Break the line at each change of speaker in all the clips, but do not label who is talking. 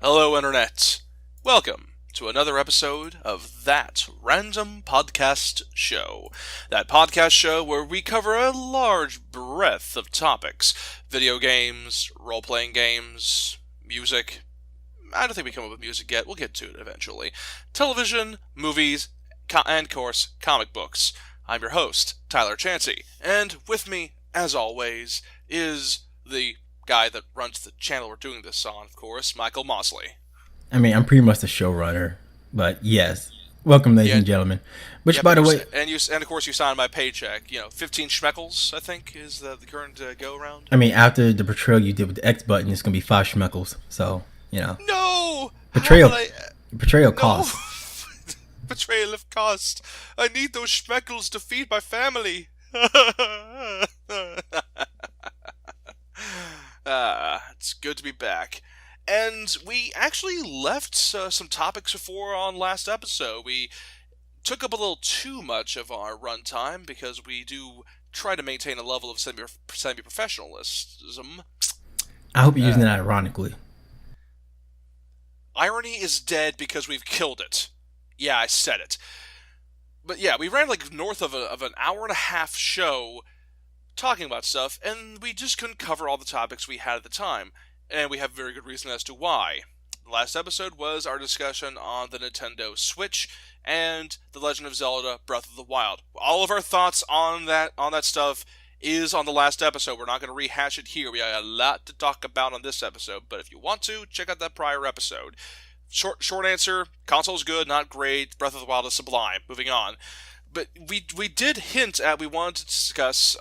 Hello, Internet. Welcome to another episode of That Random Podcast Show. That podcast show where we cover a large breadth of topics: video games, role playing games, music. I don't think we come up with music yet. We'll get to it eventually. Television, movies, and, of course, comic books. I'm your host, Tyler Chansey, and with me, as always, is the guy that runs the channel we're doing this on, of course, Michael Mosley.
I mean, I'm pretty much the showrunner, but yes. Welcome, ladies
Yeah,
and gentlemen. Which,
yeah,
by
but
the way,
and of course you signed my paycheck. 15 schmeckles, I think, is the current go around.
I mean, after the betrayal you did with the X button, it's gonna be 5 schmeckles. So,
No, how
betrayal,
could I?
betrayal
No,
costs.
betrayal of cost. I need those schmeckles to feed my family. It's good to be back. And we actually left some topics before on last episode. We took up a little too much of our runtime because we do try to maintain a level of semi-professionalism.
I hope you're using
Uh,
that ironically.
Irony is dead because we've killed it. Yeah, I said it. But yeah, we ran like north of an hour and a half show talking about stuff, and we just couldn't cover all the topics we had at the time. And we have very good reason as to why. The last episode was our discussion on the Nintendo Switch and The Legend of Zelda: Breath of the Wild. All of our thoughts on that stuff is on the last episode. We're not going to rehash it here. We have a lot to talk about on this episode, but if you want to, check out that prior episode. Short answer: console's good, not great. Breath of the Wild is sublime. Moving on. But we did hint at we wanted to discuss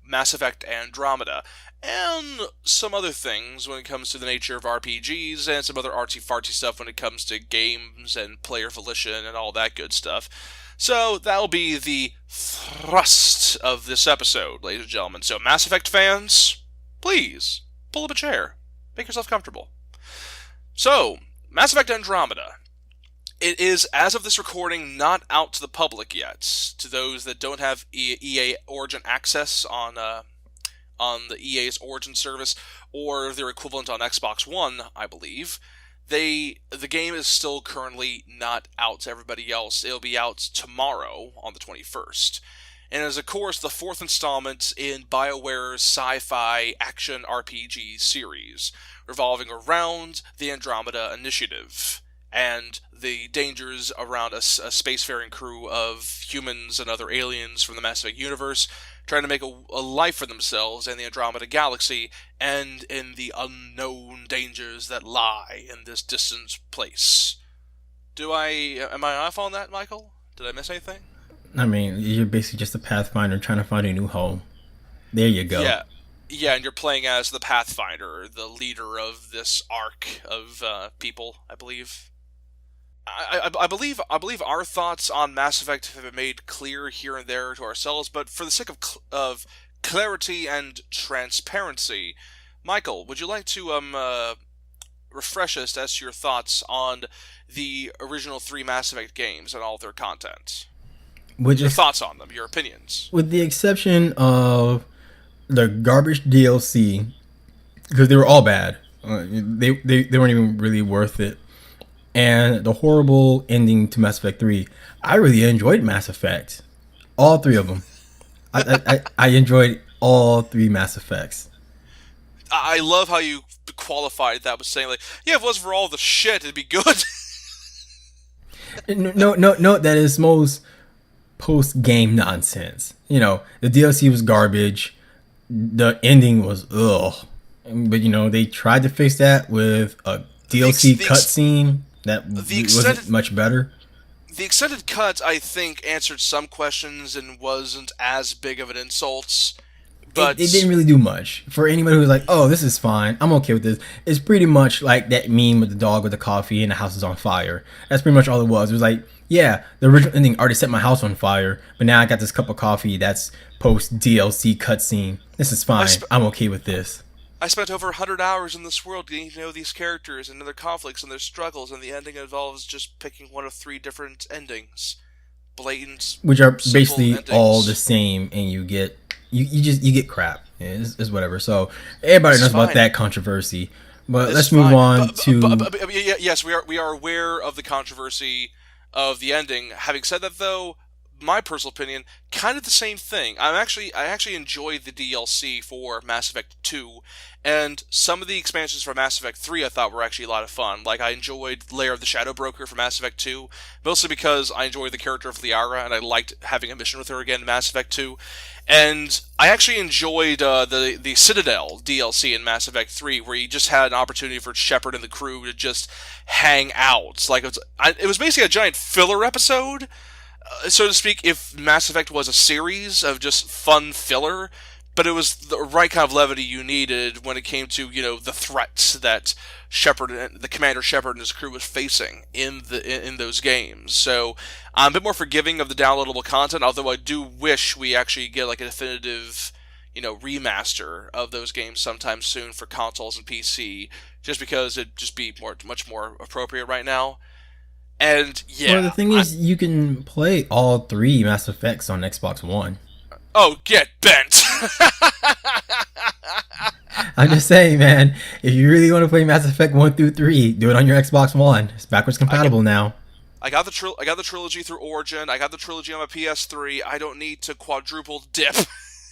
Mass Effect Andromeda and some other things when it comes to the nature of RPGs and some other artsy-fartsy stuff when it comes to games and player volition and all that good stuff. So that'll be the thrust of this episode, ladies and gentlemen. So Mass Effect fans, please pull up a chair, make yourself comfortable. So, Mass Effect Andromeda. It is, as of this recording, not out to the public yet. To those that don't have EA Origin access on the EA's Origin service or their equivalent on Xbox One, I believe, the game is still currently not out to everybody else. It'll be out tomorrow on the 21st. And is, of course, the fourth installment in BioWare's sci-fi action RPG series, revolving around the Andromeda Initiative and the dangers around a spacefaring crew of humans and other aliens from the Mass Effect universe trying to make a life for themselves in the Andromeda Galaxy and in the unknown dangers that lie in this distant place. Am I off on that, Michael? Did I miss anything?
I mean, you're basically just a Pathfinder trying to find a new home. There you go.
Yeah. Yeah, and you're playing as the Pathfinder, the leader of this arc of people, I believe. I believe our thoughts on Mass Effect have been made clear here and there to ourselves, but for the sake of clarity and transparency, Michael, would you like to refresh us as to your thoughts on the original three Mass Effect games and all of their content?
With
Your
just
thoughts on them, your opinions.
with the exception of the garbage DLC, because they were all bad. They weren't even really worth it. And the horrible ending to Mass Effect 3. I really enjoyed Mass Effect. All three of them. I enjoyed all three Mass Effects.
I love how you qualified that with saying, like, yeah, if it wasn't for all the shit, it'd be good.
No, that is most post-game nonsense. The DLC was garbage. The ending was ugh. But, they tried to fix that with a DLC cutscene that wasn't much better.
The extended cut, I think, answered some questions and wasn't as big of an insult. But
It didn't really do much. For anybody who's like, oh, this is fine, I'm okay with this. It's pretty much like that meme with the dog with the coffee and the house is on fire. That's pretty much all it was. It was like, yeah, the original ending already set my house on fire, but now I got this cup of coffee that's post DLC cutscene. This is fine. I'm okay with this.
I spent over 100 hours in this world getting to know these characters and their conflicts and their struggles, and the ending involves just picking one of three different endings. Blatant,
which are
simple
basically
endings.
all the same, and you get crap. It's whatever. So everybody knows about that controversy. But
This is
let's move
fine.
on to.
Yes, we are aware of the controversy of the ending. Having said that, though, my personal opinion, kind of the same thing. I actually enjoyed the DLC for Mass Effect 2, and some of the expansions for Mass Effect 3 I thought were actually a lot of fun. Like I enjoyed Lair of the Shadow Broker for Mass Effect 2, mostly because I enjoyed the character of Liara and I liked having a mission with her again in Mass Effect 2. And I actually enjoyed the Citadel DLC in Mass Effect 3, where you just had an opportunity for Shepard and the crew to just hang out. Like it was basically a giant filler episode, so to speak, if Mass Effect was a series of just fun filler, but it was the right kind of levity you needed when it came to, the threats that the Commander Shepard and his crew was facing in those games. So I'm a bit more forgiving of the downloadable content, although I do wish we actually get like a definitive, remaster of those games sometime soon for consoles and PC, just because it'd just be much more appropriate right now. And
Well, the
yeah,
thing is, you can play all three Mass Effects on Xbox One.
oh, get bent.
I'm just saying, man. If you really want to play Mass Effect 1 through 3, do it on your Xbox One. It's backwards
I got,
compatible now.
I got the trilogy through Origin. I got the trilogy on my PS3. I don't need to quadruple dip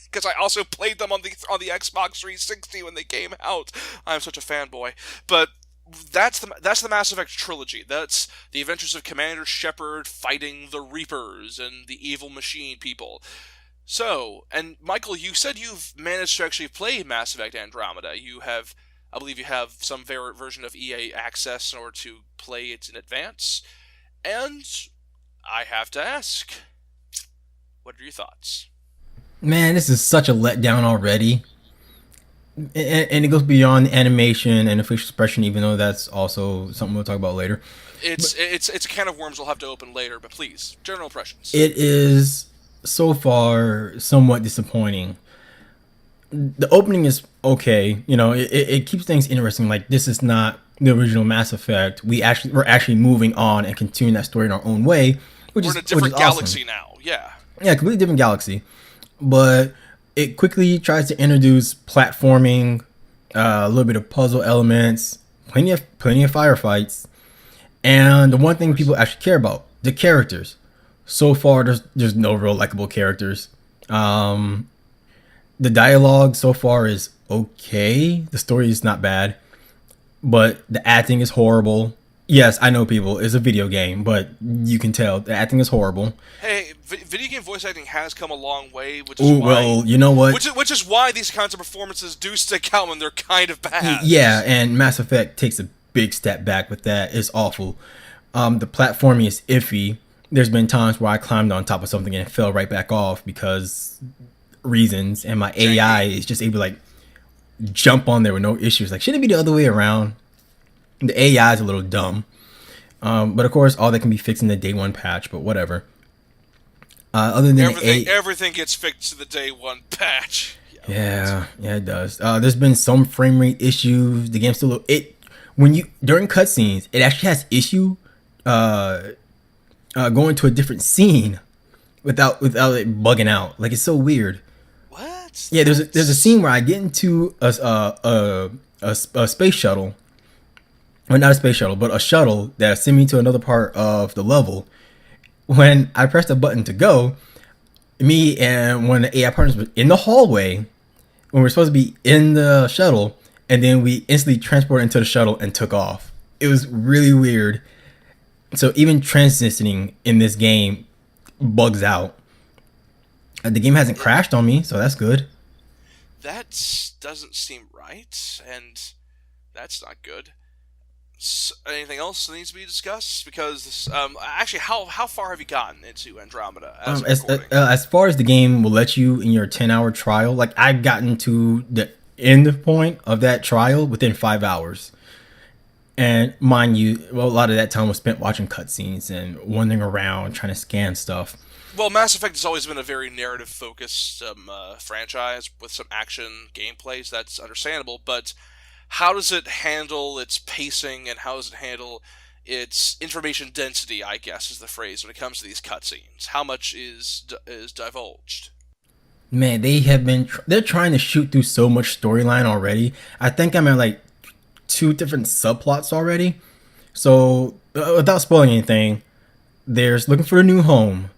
because I also played them on the Xbox 360 when they came out. I'm such a fanboy. But that's the Mass Effect trilogy. That's the adventures of Commander Shepard fighting the Reapers and the evil machine people. So, and Michael, you said you've managed to actually play Mass Effect Andromeda. I believe you have some version of EA Access in order to play it in advance. And I have to ask, what are your thoughts?
Man, this is such a letdown already. And it goes beyond animation and facial expression, even though that's also something we'll talk about later.
It's a can of worms we'll have to open later, but please, general impressions.
It is so far somewhat disappointing. The opening is okay, it keeps things interesting. Like, this is not the original Mass Effect. We're actually moving on and continuing that story in our own way,
We're in a different galaxy now. Yeah.
Yeah, completely different galaxy. But it quickly tries to introduce platforming, a little bit of puzzle elements, plenty of firefights, and the one thing people actually care about, the characters. So far, there's no real likable characters. The dialogue so far is okay. The story is not bad, but the acting is horrible. Yes, I know, people, it's a video game, but you can tell the acting is horrible.
Hey, video game voice acting has come a long way, which is
Ooh,
why.
well, you know what?
Which is why these kinds of performances do stick out when they're kind of bad.
Yeah, and Mass Effect takes a big step back with that. It's awful. The platforming is iffy. There's been times where I climbed on top of something and it fell right back off because reasons, and my AI is just able to like jump on there with no issues. Like, shouldn't it be the other way around? The AI is a little dumb. But of course, all that can be fixed in the day one patch, but whatever. Other than
everything gets fixed in the day one patch.
Yeah, it does. There's been some frame rate issues. The game still during cutscenes, it actually has issue going to a different scene without it bugging out. Like, it's so weird.
What?
Yeah, there's a scene where I get into a space shuttle. Well, not a space shuttle, but a shuttle that sent me to another part of the level. When I pressed the button to go, me and one of the AI partners were in the hallway when we were supposed to be in the shuttle, and then we instantly transported into the shuttle and took off. It was really weird. So even transitioning in this game bugs out. The game hasn't crashed on me, so that's good.
That doesn't seem right, and that's not good. Anything else that needs to be discussed? Because actually, how far have you gotten into Andromeda?
As far as the game will let you in your 10-hour trial, like, I've gotten to the end point of that trial within 5 hours. And mind you, well, a lot of that time was spent watching cutscenes and wandering around trying to scan stuff.
Well, Mass Effect has always been a very narrative-focused franchise with some action gameplays. That's understandable, but how does it handle its pacing, and how does it handle its information density, I guess is the phrase, when it comes to these cutscenes? How much is divulged?
Man, they're trying to shoot through so much storyline already. I think I'm at like two different subplots already. So without spoiling anything, there's looking for a new home,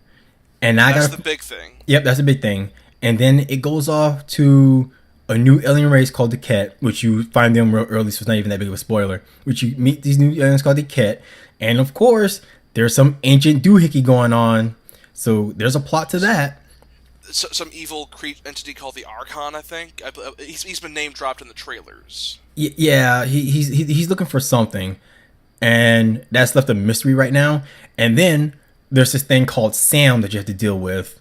and I
That's the
gotta.
big thing.
Yep, that's a big thing. And then it goes off to a new alien race called the Ket, which you find them real early, so it's not even that big of a spoiler. Which you meet these new aliens called the Ket, and of course there's some ancient doohickey going on. So there's a plot to that.
Some evil entity called the Archon, I think. He's been name dropped in the trailers.
Yeah, he's looking for something, and that's left a mystery right now. And then there's this thing called Sam that you have to deal with.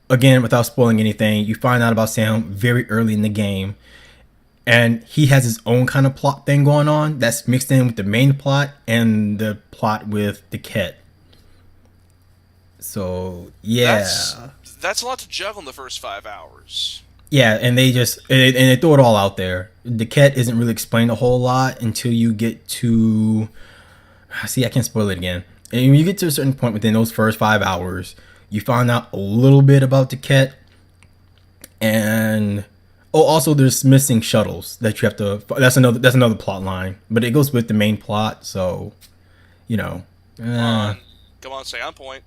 Again, without spoiling anything, you find out about Sam very early in the game, and he has his own kind of plot thing going on that's mixed in with the main plot and the plot with the Ket. So
That's
yeah,
that's a lot to juggle in the first 5 hours.
yeah, and they throw it all out there. The Ket isn't really explained a whole lot until you get to. See, I can't spoil it again. And when you get to a certain point within those first 5 hours, you find out a little bit about the Ket, and oh, also there's missing shuttles that you have to. That's another plot line, but it goes with the main plot. So you know,
Come on, come on, stay on point.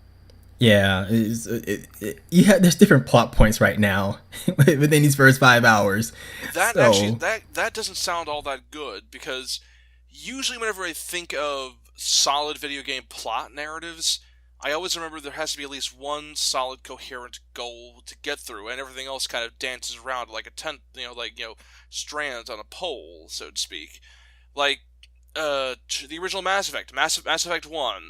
yeah, there's different plot points right now within these first 5 hours.
That actually
So
that doesn't sound all that good because usually whenever I think of solid video game plot narratives, I always remember there has to be at least one solid coherent goal to get through, and everything else kind of dances around like a tent, strands on a pole, so to speak. Like the original Mass Effect, Mass Effect 1.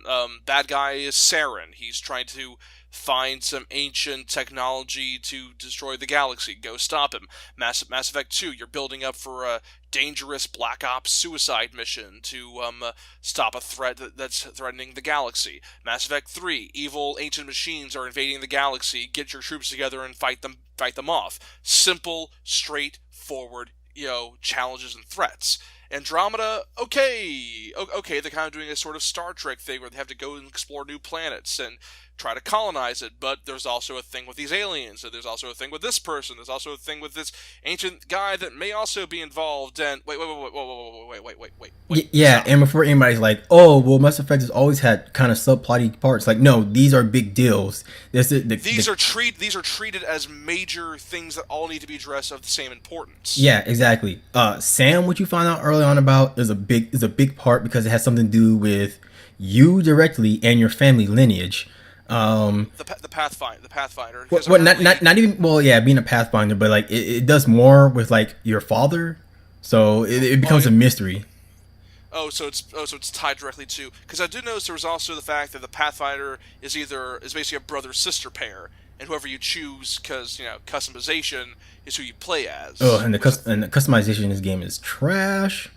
Bad guy is Saren. He's trying to find some ancient technology to destroy the galaxy. Go stop him. Mass Effect 2. You're building up for a dangerous Black Ops suicide mission to stop a threat that's threatening the galaxy. Mass Effect 3. Evil ancient machines are invading the galaxy. Get your troops together and fight them off. Simple, straightforward, challenges and threats. Andromeda, okay, they're kind of doing a sort of Star Trek thing where they have to go and explore new planets and try to colonize it, but there's also a thing with these aliens, and there's also a thing with this person, there's also a thing with this ancient guy that may also be involved, and wait,
yeah,
stop.
and before anybody's like, "Oh, well, Mass Effect has always had kind of subplotty parts," like, no, these are big deals. This is
These are treated as major things that all need to be addressed of the same importance.
yeah, exactly. Sam, what you find out early on about is a big part because it has something to do with you directly and your family lineage. Um,
The Pathfinder, because
what not,
apparently.
not even well, yeah, being a pathfinder, but like it does more with like your father, so it
Oh,
becomes a mystery.
so it's tied directly to, because I did notice there was also the fact that the Pathfinder is basically a brother sister pair, and whoever you choose, because customization is who you play
Oh,
as,
and the
which
and the customization in this game is trash.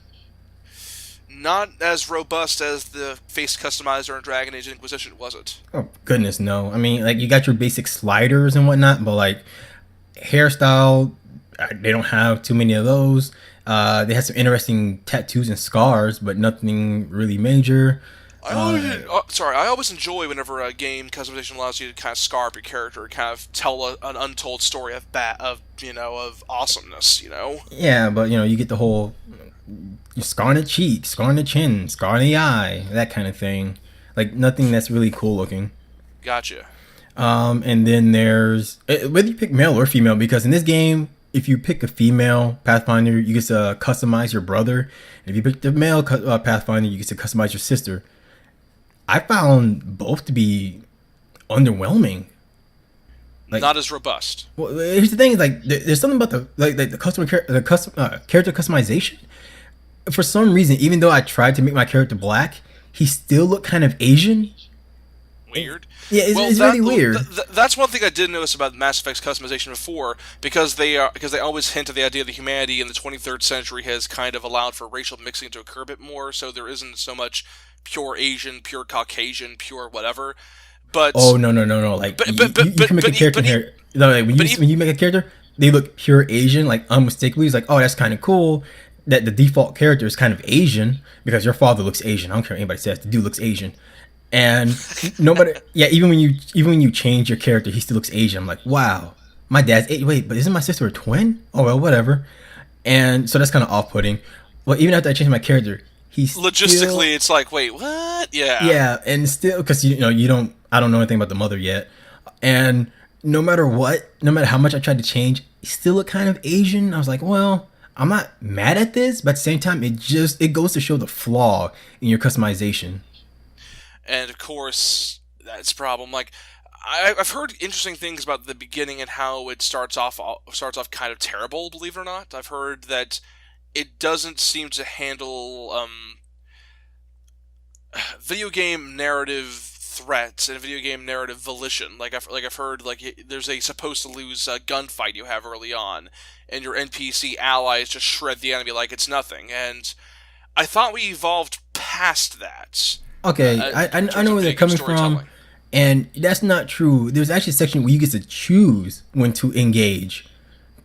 not as robust as the face customizer in Dragon Age Inquisition, was it?
Oh goodness, no. I mean, like you got your basic sliders and whatnot, but like hairstyle, they don't have too many of those. They have some interesting tattoos and scars, but nothing really major.
I always enjoy whenever a game customization allows you to kind of scar up your character, kind of tell an untold story of awesomeness.
Yeah, but you get the whole scar on the cheek, scar on the chin, scar on the eye, that kind of thing. Like nothing that's really cool looking.
Gotcha.
And then there's whether you pick male or female, because in this game, if you pick a female Pathfinder, you get to customize your brother. If you pick the male Pathfinder, you get to customize your sister. I found both to be underwhelming. Like,
Not as robust.
well, here's the thing: is like there's something about the character customization. For some reason, even though I tried to make my character black, he still looked kind of Asian.
Weird.
Yeah,
Well,
it's really weird.
that's one thing I did notice about Mass Effect's customization before, because they always hint at the idea that humanity in the 23rd century has kind of allowed for racial mixing to occur a bit more, so there isn't so much pure Asian, pure Caucasian, pure whatever. But
Oh no! Like
but
you,
but but
you can
but
make a
but, e-
character
but, e-
here. No, like
but even
when you make a character, they look pure Asian, like unmistakably. It's like, oh, that's kind of cool. That the default character is kind of Asian because your father looks Asian. I don't care what anybody says. The dude looks Asian, and nobody. Yeah, even when you change your character, he still looks Asian. I'm like, wow, my dad's. Wait, but isn't my sister a twin? Oh well, whatever. And so that's kind of off-putting. well, even after I changed my character, he's still
Logistically, it's like, wait, what? Yeah.
yeah, and still because you know you don't I don't know anything about the mother yet, and no matter what, no matter how much I tried to change, he still looked kind of Asian. I was like, well, I'm not mad at this, but at the same time, it goes to show the flaw in your customization.
And of course, that's a problem. Like, I've heard interesting things about the beginning and how it starts off kind of terrible. Believe it or not, I've heard that it doesn't seem to handle video game narrative threats and video game narrative volition. Like I've heard there's a supposed to lose gunfight you have early on, and your NPC allies just shred the enemy like it's nothing. And I thought we evolved past that
Okay,
in
I
terms
know
of
where they're
video game
coming from,
storytelling.
and that's not true. There's actually a section where you get to choose when to engage.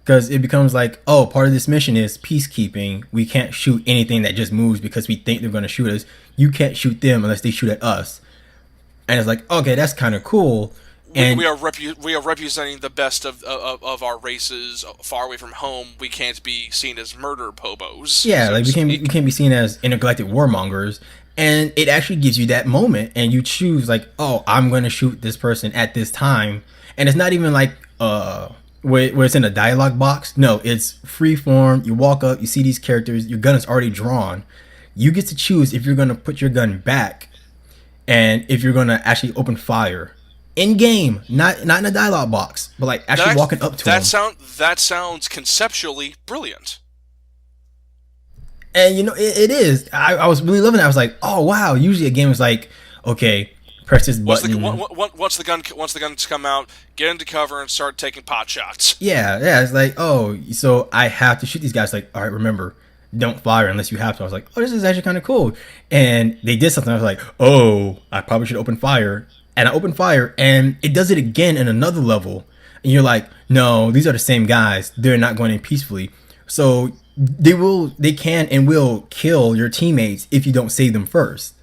Because it becomes like, oh, part of this mission is peacekeeping. We can't shoot anything that just moves because we think they're going to shoot us. You can't shoot them unless they shoot at us. And it's like, okay, that's kind of cool.
We
And
we are representing the best of our races far away from home. We can't be seen as murder pobos,
yeah,
so
like
to
we
speak.
can't be seen as intergalactic warmongers. And it actually gives you that moment, and you choose like, oh, I'm going to shoot this person at this time. And it's not even like where it's in a dialogue box. No, it's free form. You walk up, you see these characters, your gun is already drawn. You get to choose if you're going to put your gun back and if you're going to actually open fire in game, not in a dialogue box, but like actually walking up to them.
That sounds conceptually brilliant.
And you know it is. I was really loving it. I was like, oh wow. Usually a game is like, okay, press this button.
Once the guns come out, get into cover and start taking pot shots.
Yeah. It's like, oh, so I have to shoot these guys. Like, all right, remember, don't fire unless you have to. I was like, oh, this is actually kind of cool. And they did something. I was like, oh, I probably should open fire. And I opened fire, and it does it again in another level. And you're like, no, these are the same guys. They're not going in peacefully. So they can and will kill your teammates if you don't save them first.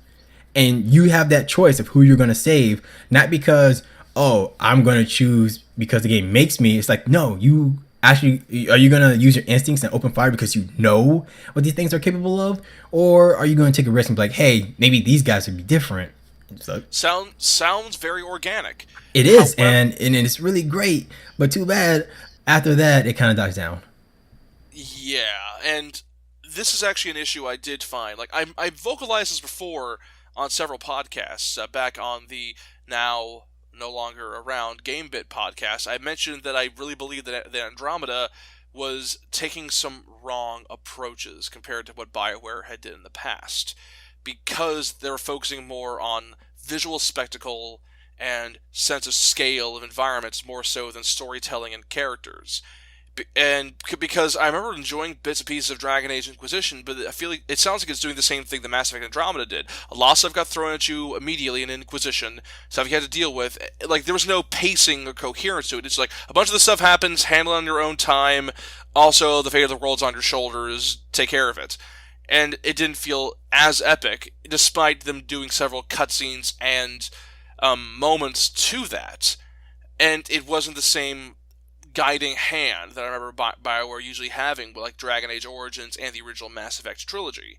And you have that choice of who you're going to save, not because, oh, I'm going to choose because the game makes me. It's like, no, you actually, are you going to use your instincts and open fire because you know what these things are capable of? Or are you going to take a risk and be like, hey, maybe these guys would be different? So
Sounds very organic.
it is,
However,
and it's really great, but too bad after that it kind of dies down.
yeah, and this is actually an issue I did find. Like I vocalized this before on several podcasts back on the now no longer around GameBit podcast. I mentioned that I really believe that Andromeda was taking some wrong approaches compared to what BioWare had did in the past, because they were focusing more on visual spectacle and sense of scale of environments more so than storytelling and characters. And because I remember enjoying bits and pieces of Dragon Age Inquisition, but I feel like it sounds like it's doing the same thing that Mass Effect Andromeda did. A lot of stuff got thrown at you immediately in Inquisition, stuff you had to deal with. Like, there was no pacing or coherence to it. It's like, a bunch of the stuff happens, handle it on your own time. Also, the fate of the world's on your shoulders, take care of it. And it didn't feel as epic, despite them doing several cutscenes and moments to that. And it wasn't the same guiding hand that I remember BioWare usually having with like Dragon Age Origins and the original Mass Effect trilogy.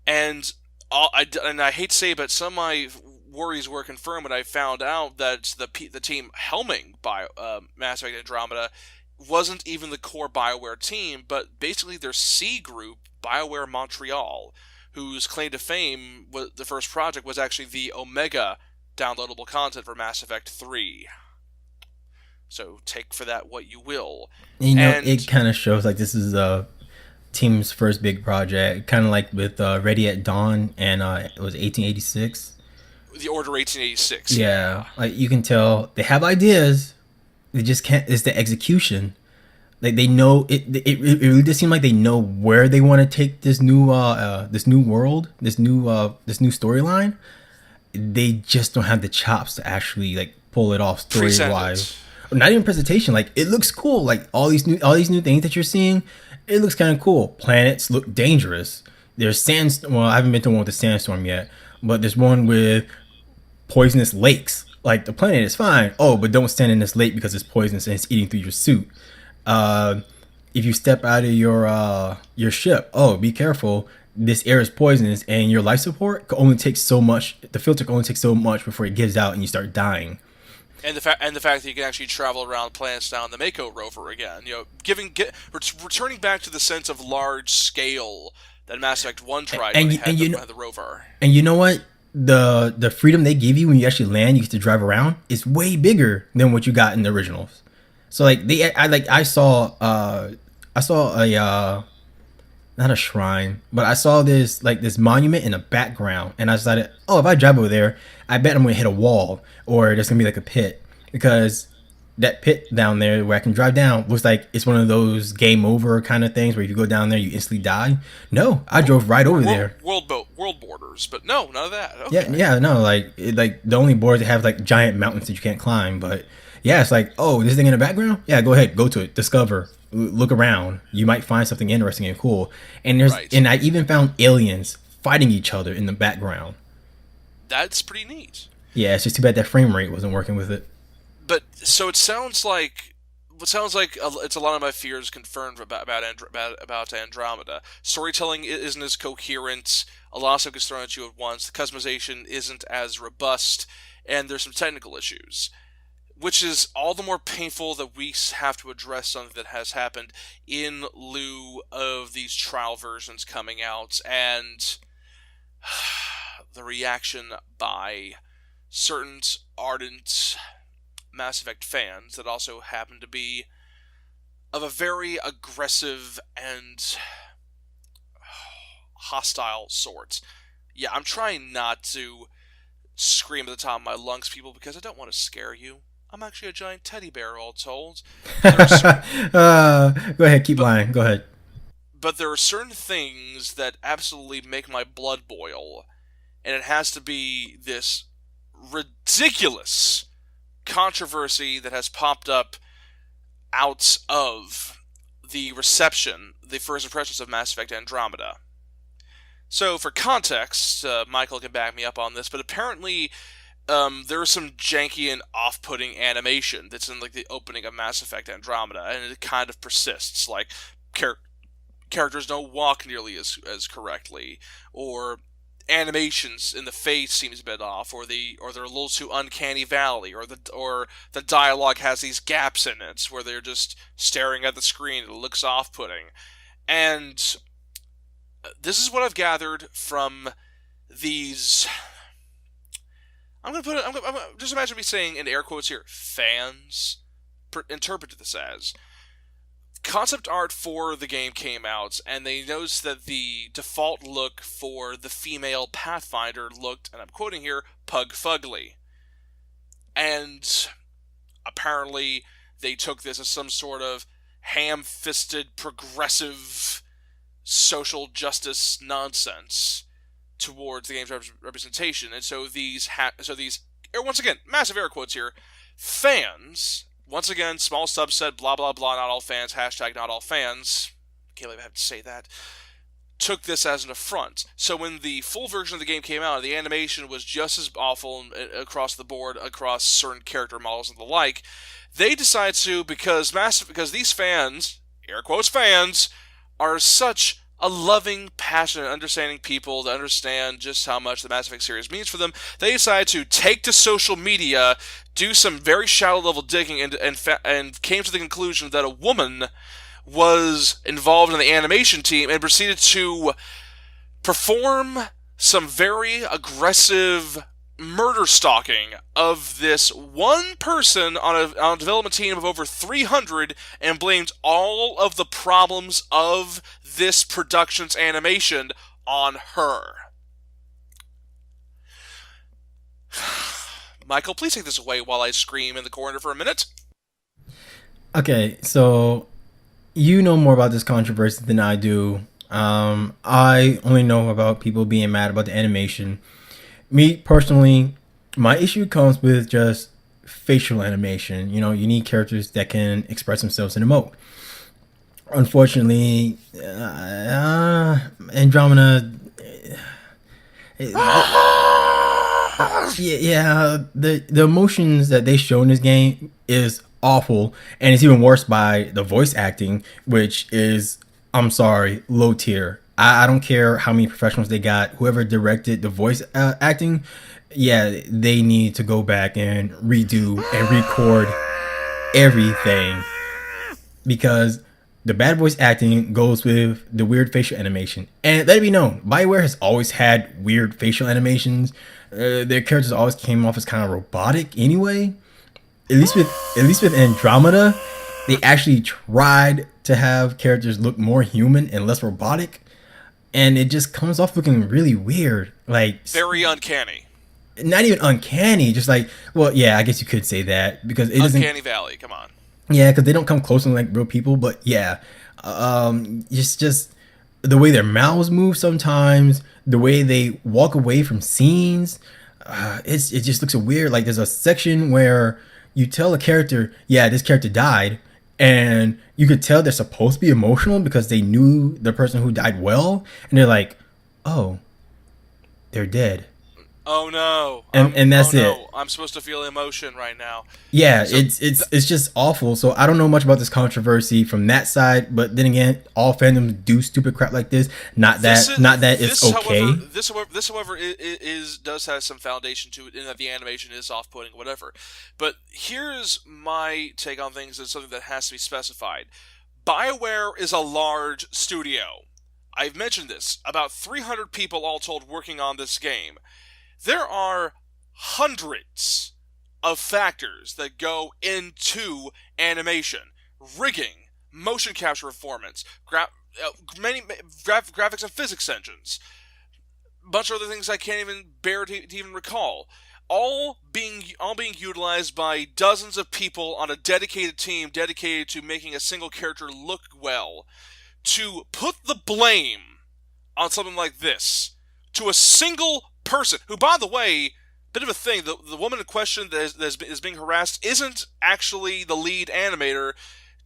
And I hate to say it, but some of my worries were confirmed when I found out that the team helming Mass Effect Andromeda wasn't even the core BioWare team, but basically their C group, BioWare Montreal, whose claim to fame was the first project was actually the Omega downloadable content for Mass Effect 3. So take for that what you will.
You know, it
And
kind of shows like this is a team's first big project, kind of like with Ready at Dawn and it was 1886.
the Order 1886,
Yeah,
yeah.
like you can tell they have ideas, they just can't. It's the execution. Like they know it. It really does seem like they know where they want to take this new world, this new storyline. They just don't have the chops to actually like pull it off story
Present
wise.
it.
Not even presentation. Like it looks cool. Like all these new things that you're seeing, it looks kind of cool. Planets look dangerous. There's sand. Well, I haven't been to one with a sandstorm yet, but there's one with poisonous lakes. Like the planet is fine. Oh, but don't stand in this lake because it's poisonous and it's eating through your suit. Uh, if you step out of your ship, oh, be careful. This air is poisonous, and your life support can only take so much. The filter can only take so much before it gives out, and you start dying.
And the fact that you can actually travel around planets now on the Mako rover again, returning back to the sense of large scale that Mass Effect One tried when
And
they
you, and
had
you
the,
know,
the rover.
and you know what? The freedom they give you when you actually land, you get to drive around, is way bigger than what you got in the originals. So like I saw a not a shrine, but I saw this monument in the background, and I decided, oh, if I drive over there, I bet I'm gonna hit a wall, or there's gonna be like a pit, because that pit down there where I can drive down looks like it's one of those game over kind of things where if you go down there you instantly die. No, I drove right over there.
World borders, but no, none of that.
Yeah,
Okay.
yeah, no, like the only boards that have like giant mountains that you can't climb, but yeah, it's like, oh, this thing in the background. Yeah, go ahead, go to it, discover, look around. You might find something interesting and cool.
Right.
And I even found aliens fighting each other in the background.
That's pretty neat.
Yeah, it's just too bad that frame rate wasn't working with it.
But so it sounds like it's a lot of my fears confirmed about Andromeda. Storytelling isn't as coherent. A lot of stuff gets thrown at you at once. The customization isn't as robust, and there's some technical issues, which is all the more painful that we have to address something that has happened in lieu of these trial versions coming out, and the reaction by certain ardent Mass Effect fans that also happen to be of a very aggressive and hostile sort. Yeah, I'm trying not to scream at the top of my lungs, people, because I don't want to scare you. I'm actually a giant teddy bear, all told. But there are certain,
Go ahead, keep
but
lying. Go ahead.
but there are certain things that absolutely make my blood boil, and it has to be this ridiculous controversy that has popped up out of the first impressions of Mass Effect Andromeda. So, for context, Michael can back me up on this, but apparently there is some janky and off-putting animation that's in like the opening of Mass Effect Andromeda, and it kind of persists. Like char- characters don't walk nearly as correctly, or animations in the face seems a bit off, or they're a little too uncanny valley, or the dialogue has these gaps in it where they're just staring at the screen. It looks off-putting, and this is what I've gathered from these. I'm gonna put it. Just imagine me saying in air quotes here, fans interpreted this as concept art for the game came out, and they noticed that the default look for the female Pathfinder looked, and I'm quoting here, pug fugly. And apparently they took this as some sort of ham-fisted, progressive, social justice nonsense towards the game's representation. And so these once again, massive air quotes here, fans, once again, small subset, blah blah blah, not all fans, hashtag not all fans, can't believe I have to say that, took this as an affront. So when the full version of the game came out, the animation was just as awful across the board, across certain character models and the like. They decided to, because these fans, air quotes fans, are such a loving, passionate, understanding people to understand just how much the Mass Effect series means for them, they decided to take to social media, do some very shallow level digging, and came to the conclusion that a woman was involved in the animation team and proceeded to perform some very aggressive murder stalking of this one person on a development team of over 300, and blamed all of the problems of this production's animation on her. Michael, please take this away while I scream in the corner for a minute.
Okay, so you know more about this controversy than I do. I only know about people being mad about the animation. Me personally, my issue comes with just facial animation. You know, you need characters that can express themselves and emote. Unfortunately, Andromeda, yeah, the emotions that they show in this game is awful, and it's even worse by the voice acting, which is, I'm sorry, low tier. I don't care how many professionals they got. Whoever directed the voice acting, yeah, they need to go back and redo and record everything, because the bad voice acting goes with the weird facial animation. And let it be known, BioWare has always had weird facial animations. Their characters always came off as kind of robotic anyway. At least with Andromeda, they actually tried to have characters look more human and less robotic, and it just comes off looking really weird. Like,
Very uncanny.
not even uncanny, just like, well, yeah, I guess you could say that because it doesn't.
Uncanny Valley, come on.
Yeah, because they don't come close to like real people. But yeah, just the way their mouths move sometimes, the way they walk away from scenes, it just looks so weird. Like there's a section where you tell a character, yeah, this character died, and you could tell they're supposed to be emotional because they knew the person who died well, and they're like, oh, they're dead,
Oh no.
and that's
oh
it.
no. I'm supposed to feel emotion right now.
Yeah,
So
it's just awful. So I don't know much about this controversy from that side, but then again, all fandoms do stupid crap like this. Not that it's okay.
This, however, does have some foundation to it in that the animation is off-putting, whatever. But here's my take on things. It's something that has to be specified. BioWare is a large studio. I've mentioned this. About 300 people all told working on this game. There are hundreds of factors that go into animation: rigging, motion capture performance, graphics and physics engines, a bunch of other things I can't even bear to even recall. All being utilized by dozens of people on a dedicated team dedicated to making a single character look well. To put the blame on something like this to a single person, who, by the way, bit of a thing, the woman in question that is being harassed isn't actually the lead animator,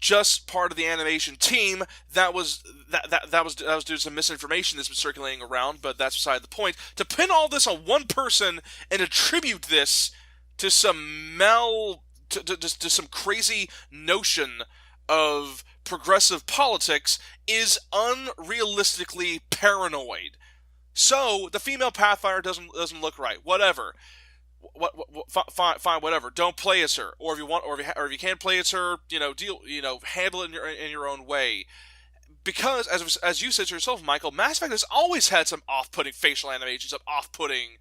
just part of the animation team. That was due to some misinformation that's been circulating around, but that's beside the point. To pin all this on one person and attribute this to to some crazy notion of progressive politics is unrealistically paranoid. So the female Pathfinder doesn't look right. Whatever. Fine. Whatever. Don't play as her, or if you want, or if you can't play as her, handle it in your own way. Because as you said to yourself, Michael, Mass Effect has always had some off-putting facial animations, some off-putting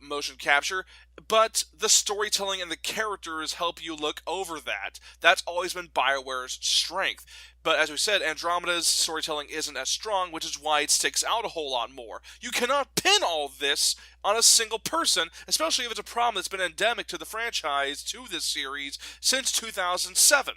motion capture, but the storytelling and the characters help you look over that. That's always been BioWare's strength. But as we said, Andromeda's storytelling isn't as strong, which is why it sticks out a whole lot more. You cannot pin all this on a single person, especially if it's a problem that's been endemic to the franchise, to this series, since 2007.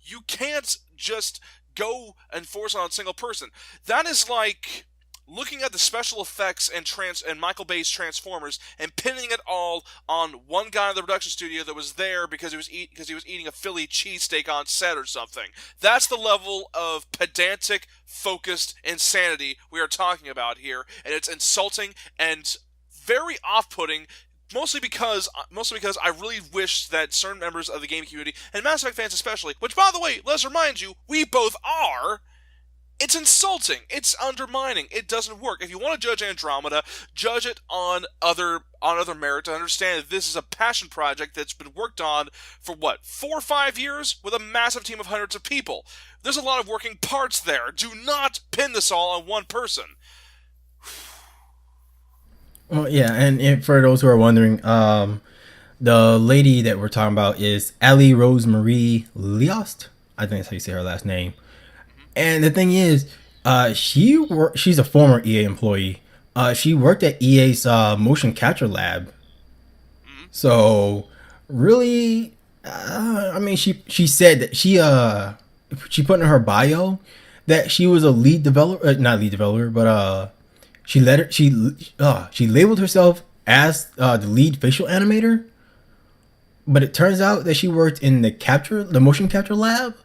You can't just go and force it on a single person. That is like looking at the special effects and Michael Bay's Transformers and pinning it all on one guy in the production studio that was there because he was eating a Philly cheesesteak on set or something. That's the level of pedantic, focused insanity we are talking about here, and it's insulting and very off-putting. Mostly because I really wish that certain members of the game community, and Mass Effect fans especially, which, by the way, let's remind you, we both are. It's insulting. It's undermining. It doesn't work. If you want to judge Andromeda, judge it on other merit, to understand that this is a passion project that's been worked on for, 4 or 5 years with a massive team of hundreds of people. There's a lot of working parts there. Do not pin this all on one person.
Well, yeah, and for those who are wondering, the lady that we're talking about is Ali Rosemarie Liost. I think that's how you say her last name. And the thing is, she's a former EA employee. She worked at EA's motion capture lab. So really, I mean, she said that she put in her bio that she was a lead developer, not lead developer, but she labeled herself as the lead facial animator. But it turns out that she worked in the motion capture lab,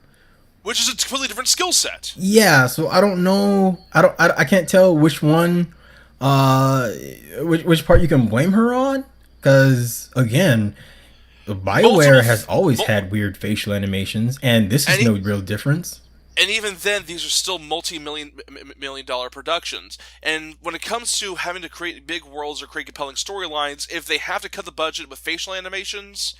which is a completely different skill set.
Yeah, so I don't know. I can't tell which one, which part you can blame her on. Because again, BioWare
multiple,
has always
mul-
had weird facial animations, and this is
and
no real difference.
and even then, these are still multi-million dollar productions. And when it comes to having to create big worlds or create compelling storylines, if they have to cut the budget with facial animations,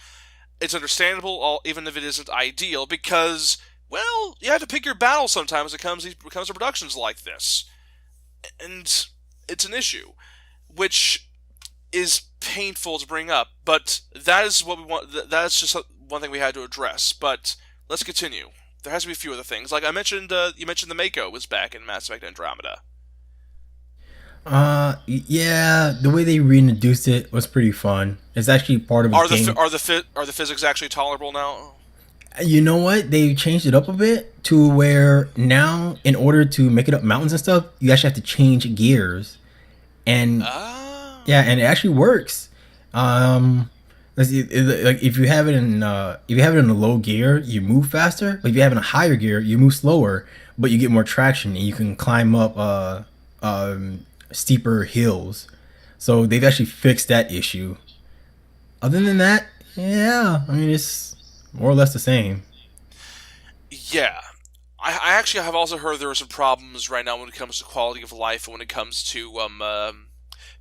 it's understandable, even if it isn't ideal, because, well, you have to pick your battle sometimes when it comes to productions like this. And it's an issue, which is painful to bring up, but that is what we want. That's just one thing we had to address. But let's continue. There has to be a few other things. Like I mentioned, you mentioned the Mako was back in Mass Effect Andromeda.
Yeah, the way they reintroduced it was pretty fun. It's actually part of a game.
Are the physics actually tolerable now?
You know what? They changed it up a bit to where now, in order to make it up mountains and stuff, you actually have to change gears, and
Ah,
yeah, and it actually works. Um, like if you have it in a low gear, you move faster. But if you have it in a higher gear, you move slower, but you get more traction and you can climb up steeper hills. So they've actually fixed that issue. Other than that, yeah, I mean it's more or less the same.
yeah. I actually have also heard there are some problems right now when it comes to quality of life and when it comes to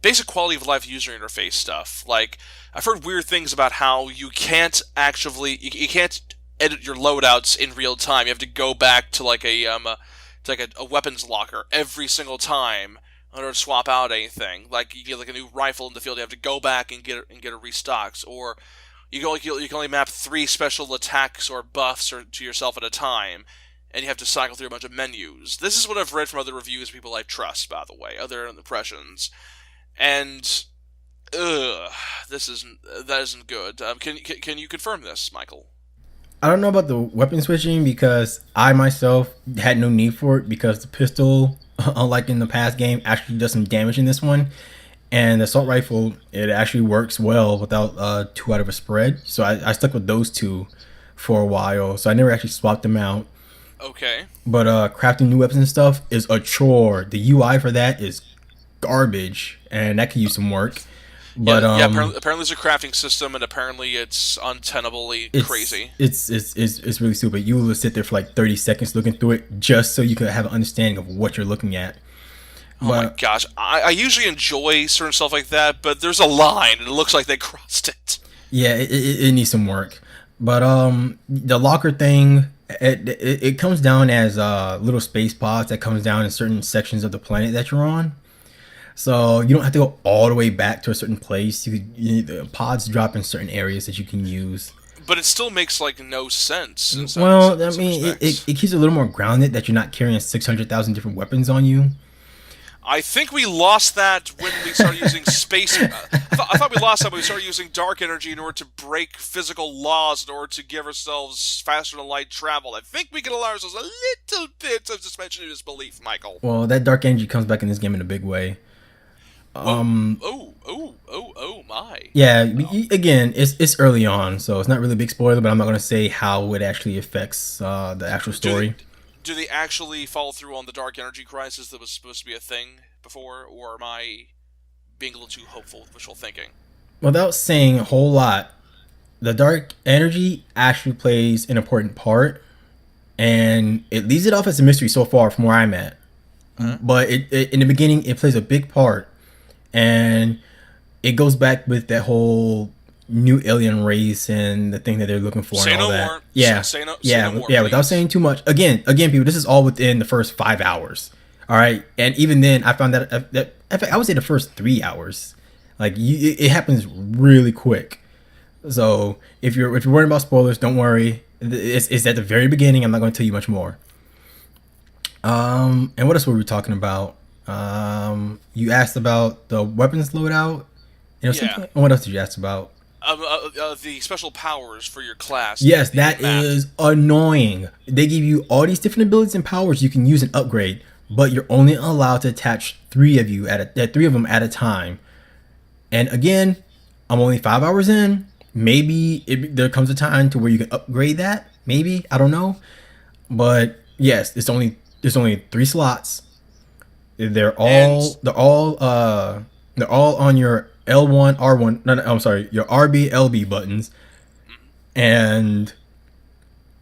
basic quality of life user interface stuff. Like I've heard weird things about how you can't you can't edit your loadouts in real time. You have to go back to a weapons locker every single time in order to swap out anything. Like you get like a new rifle in the field, you have to go back and get it restocked, or you can only map 3 special attacks or buffs to yourself at a time, and you have to cycle through a bunch of menus. This is what I've read from other reviews, people I trust, by the way, other impressions, and ugh, that isn't good. Can you confirm this, Michael?
I don't know about the weapon switching because I myself had no need for it because the pistol, unlike in the past game, actually does some damage in this one. And the assault rifle, it actually works well without two out of a spread. So I stuck with those two for a while. So I never actually swapped them out.
Okay.
But crafting new weapons and stuff is a chore. The UI for that is garbage, and that could use some work. But
Yeah. Apparently there's a crafting system, and apparently it's untenably crazy.
it's really stupid. You will sit there for like 30 seconds looking through it just so you could have an understanding of what you're looking at.
Oh my
But
gosh, I usually enjoy certain stuff like that, but there's a line, and it looks like they crossed it.
yeah, it needs some work. But the locker thing, it comes down as little space pods that comes down in certain sections of the planet that you're on. So you don't have to go all the way back to a certain place. The pods drop in certain areas that you can use.
But it still makes like no sense
Well, I
in some
mean,
respects.
it keeps it a little more grounded that you're not carrying 600,000 different weapons on you.
I think we lost that when we started using space. I thought we lost that when we started using dark energy in order to break physical laws in order to give ourselves faster than light travel. I think we can allow ourselves a little bit of suspension of disbelief, Michael.
Well, that dark energy comes back in this game in a big way.
Whoa! Oh my!
Yeah, again, it's early on, so it's not really a big spoiler, but I'm not going to say how it actually affects the actual story.
Do they actually follow through on the dark energy crisis that was supposed to be a thing before, or am I being a little too hopeful with wishful thinking?
Without saying a whole lot, the dark energy actually plays an important part, and it leaves it off as a mystery so far from where I'm at. But in the beginning, it plays a big part, and it goes back with that whole new alien race and the thing that they're looking for
Say
and all
no
that.
more.
Yeah,
Say no more,
yeah. Without
please.
saying too much. Again, people, this is all within the first 5 hours. All right, and even then, I found that in fact, I would say the first 3 hours. Like it happens really quick. So if you're worried about spoilers, don't worry. It's at the very beginning. I'm not going to tell you much more. And what else were we talking about? You asked about the weapons loadout.
Yeah.
What else did you ask about?
The special powers for your class.
Yes,
the
that
map.
is annoying. They give you all these different abilities and powers you can use and upgrade, but you're only allowed to attach three of them at a time. And again, I'm only 5 hours in. Maybe there comes a time to where you can upgrade that. Maybe, I don't know. But yes, there's only 3 slots.
And
They're all on your L1 R1. No, I'm sorry, your RB LB buttons. and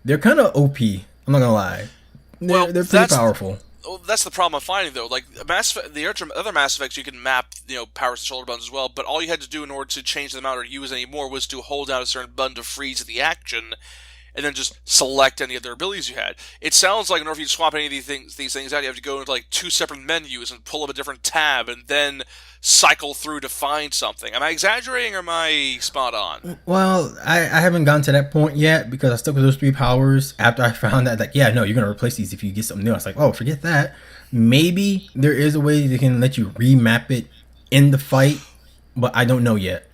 they're kind of OP. I'm not gonna lie.
Well,
They're pretty powerful.
that's the problem I'm finding though. Like the other Mass Effects, you can map powers and shoulder buttons as well, but all you had to do in order to change them out or use any more was to hold down a certain button to freeze the action, and then just select any of their abilities you had. It sounds like in order for you to swap any of these things out, you have to go into like two separate menus and pull up a different tab, and then cycle through to find something. Am I exaggerating or am I spot on?
Well, I haven't gotten to that point yet because I stuck with those three powers after I found that, like, yeah, no, you're going to replace these if you get something new. I was like, oh, forget that. Maybe there is a way they can let you remap it in the fight, but I don't know yet.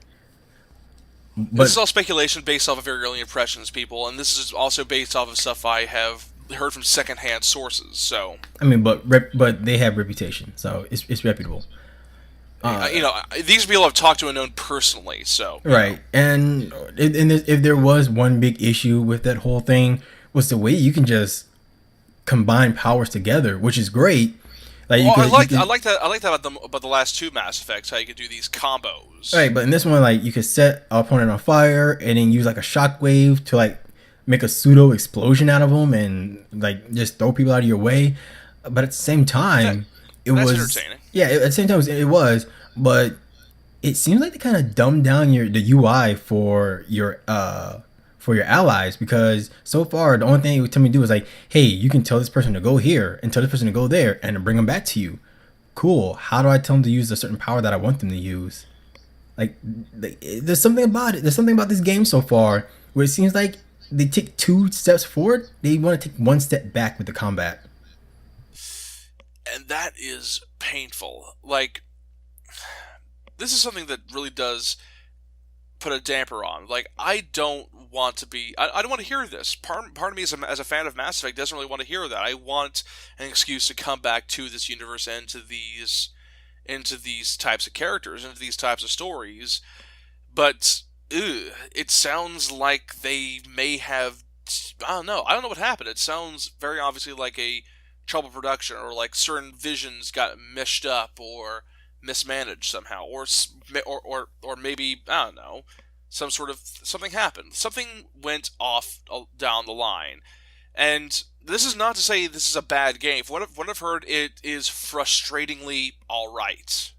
This is
But,
all speculation based off of very early impressions, people, and this is also based off of stuff I have heard from secondhand sources. So,
I mean, but they have reputation, so it's reputable.
these people I've talked to and known personally. So,
Right. And if there was one big issue with that whole thing was the way you can just combine powers together, which is great. Like
well,
you could
I like that about the last two Mass Effects, how you could do these combos.
right, but in this one, like you could set an opponent on fire and then use like a shockwave to like make a pseudo explosion out of them and like just throw people out of your way. But at the same
That,
time, it
that's
was
entertaining.
yeah. At the same time, it was, but it seems like they kind of dumbed down the UI for your allies because so far the only thing it would tell me to do is like, hey, you can tell this person to go here and tell this person to go there and bring them back to you. Cool. How do I tell them to use a certain power that I want them to use? Like, there's something about it. There's something about this game so far where it seems like they take two steps forward. They want to take one step back with the combat.
And that is painful. Like, this is something that really does put a damper on. Like, I don't want to be. I don't want to hear this. Part of me, as a fan of Mass Effect, doesn't really want to hear that. I want an excuse to come back to this universe and to these types of characters, into these types of stories. But it sounds like they may have. I don't know. I don't know what happened. It sounds very obviously like a trouble production, or like certain visions got meshed up or mismanaged somehow, or maybe I don't know, some sort of something happened. Something went off down the line, and this is not to say this is a bad game. From what I've heard, it is frustratingly all right.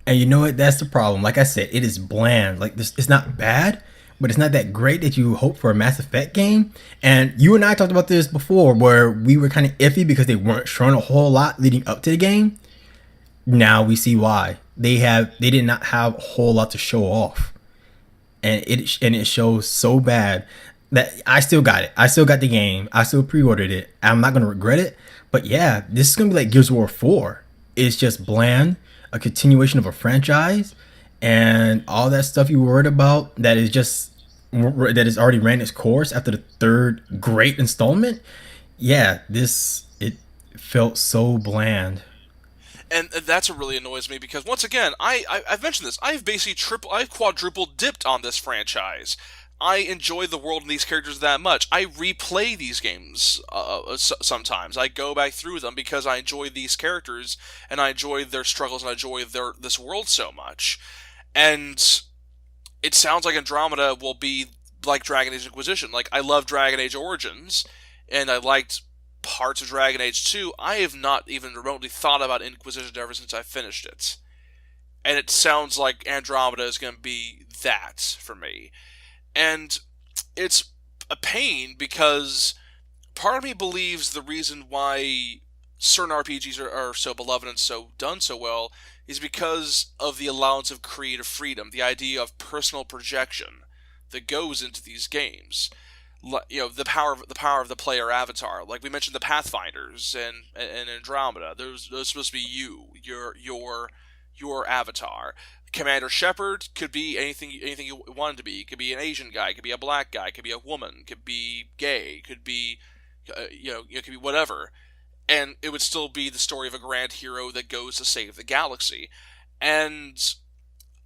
And you know what? That's the problem. Like I said, it is bland. Like this, it's not bad, but it's not that great that you hope for a Mass Effect game. And you and I talked about this before, where we were kind of iffy because they weren't showing a whole lot leading up to the game. Now we see why they did not have a whole lot to show off, and it shows so bad that I still got it. I still got the game. I still pre-ordered it. I'm not gonna regret it. But yeah, this is gonna be like Gears of War 4. It's just bland, a continuation of a franchise, and all that stuff you worried about that has already ran its course after the third great installment. Yeah, this it felt so bland.
And that's what really annoys me because once again, I've mentioned this. I've quadruple dipped on this franchise. I enjoy the world and these characters that much. I replay these games sometimes. I go back through them because I enjoy these characters and I enjoy their struggles and I enjoy this world so much. And it sounds like Andromeda will be like Dragon Age Inquisition. Like, I love Dragon Age Origins, and I liked parts of Dragon Age 2. I have not even remotely thought about Inquisition ever since I finished it. And it sounds like Andromeda is going to be that for me. And it's a pain because part of me believes the reason why certain RPGs are so beloved and so done so well is because of the allowance of creative freedom, the idea of personal projection that goes into these games. The power of the player avatar. Like we mentioned, the Pathfinders and Andromeda. Those supposed to be your avatar. Commander Shepard could be anything you want it to be. It could be an Asian guy. It could be a black guy. It could be a woman. It could be gay. It could be it could be whatever, and it would still be the story of a grand hero that goes to save the galaxy. And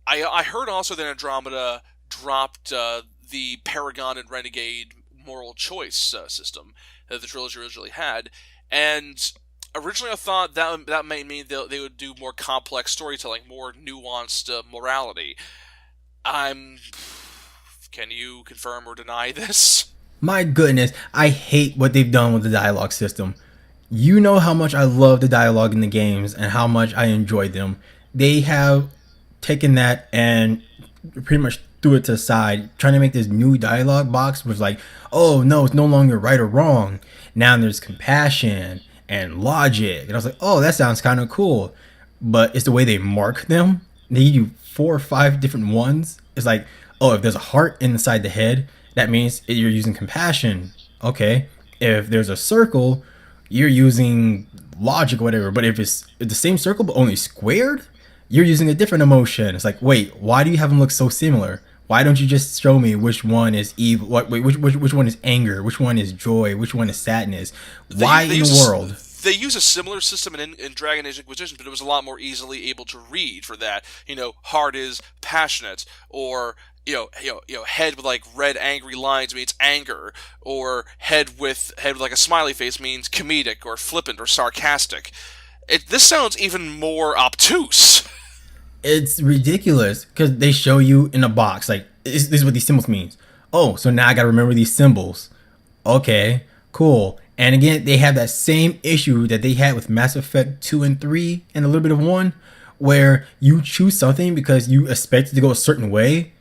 I heard also that Andromeda dropped the Paragon and Renegade moral choice system that the trilogy originally had, and originally I thought that might mean they would do more complex storytelling, more nuanced morality. I'm Can you confirm or deny this?
My goodness, I hate what they've done with the dialogue system. You know how much I love the dialogue in the games and how much I enjoy them. They have taken that and pretty much threw it to the side, trying to make this new dialogue box was like, oh no, it's no longer right or wrong. Now there's compassion and logic. And I was like, oh, that sounds kind of cool. But it's the way they mark them. They give you 4 or 5 different ones. It's like, oh, if there's a heart inside the head, that means you're using compassion. Okay. If there's a circle, you're using logic or whatever. But if it's the same circle but only squared, you're using a different emotion. It's like, wait, why do you have them look so similar? Why don't you just show me which one is evil? Which one is anger? Which one is joy? Which one is sadness? Why
They
in the world?
they use a similar system in Dragon Age Inquisition, but it was a lot more easily able to read for that. Heart is passionate, or head with like red angry lines means anger, or head with like a smiley face means comedic or flippant or sarcastic. This sounds even more obtuse.
It's ridiculous because they show you in a box like this is what these symbols means. Oh, so now I gotta remember these symbols. Okay, cool. And again, they have that same issue that they had with Mass Effect 2 and 3 and a little bit of 1, where you choose something because you expect it to go a certain way,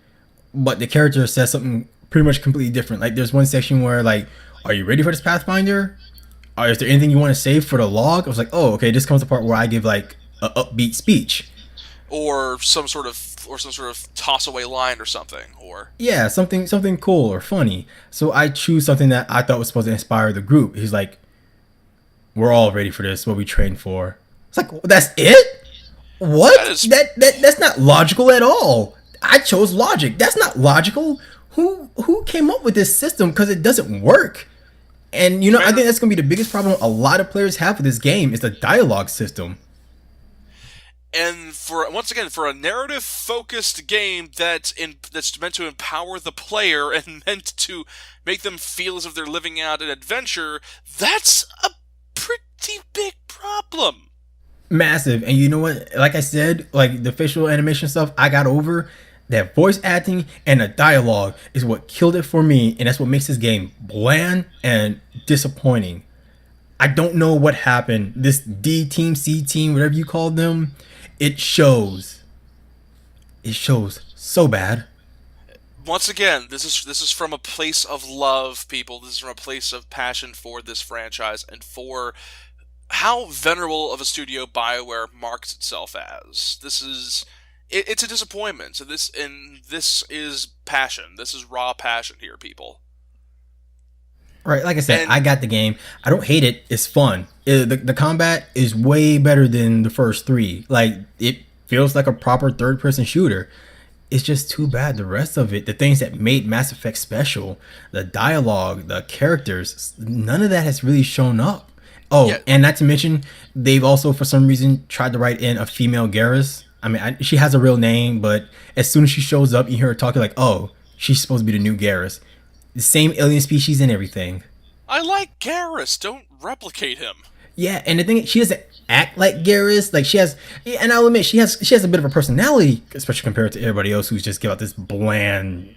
but the character says something pretty much completely different. Like there's one section where like, are you ready for this Pathfinder? Or is there anything you want to save for the log? I was like, oh, okay, this comes the part where I give like a upbeat speech.
Or some sort of toss away line or something, or
Yeah, something cool or funny. So I choose something that I thought was supposed to inspire the group. He's like, we're all ready for this. What we trained for. It's like, that's it?
that
What?
is
That's not logical at all. I chose logic. That's not logical. Who came up with this system? Because it doesn't work. And I think that's gonna be the biggest problem a lot of players have with this game is the dialogue system.
and for a narrative focused game that's meant to empower the player and meant to make them feel as if they're living out an adventure, that's a pretty big problem.
Massive. And you know what? Like I said, like the facial animation stuff, I got over. That voice acting and the dialogue is what killed it for me, and that's what makes this game bland and disappointing. I don't know what happened. This D team, C team, whatever you call them, it shows. It shows so bad.
Once again, this is from a place of love, people. This is from a place of passion for this franchise and for how venerable of a studio BioWare marks itself as. It's a disappointment. So this is passion. This is raw passion here, people.
Right, like I said,
And
I got the game. I don't hate it. It's fun. The combat is way better than the first three. Like it feels like a proper third person shooter. It's just too bad the rest of it, the things that made Mass Effect special, the dialogue, the characters, none of that has really shown up. Oh,
yeah,
and not to mention, they've also for some reason tried to write in a female Garrus. I mean, she has a real name, but as soon as she shows up, you hear her talking like, "Oh, she's supposed to be the new Garrus." The same alien species and everything.
I like Garrus. Don't replicate him.
Yeah, and the thing she doesn't act like Garrus. Like she has, and I'll admit she has a bit of a personality, especially compared to everybody else who's just give out this bland,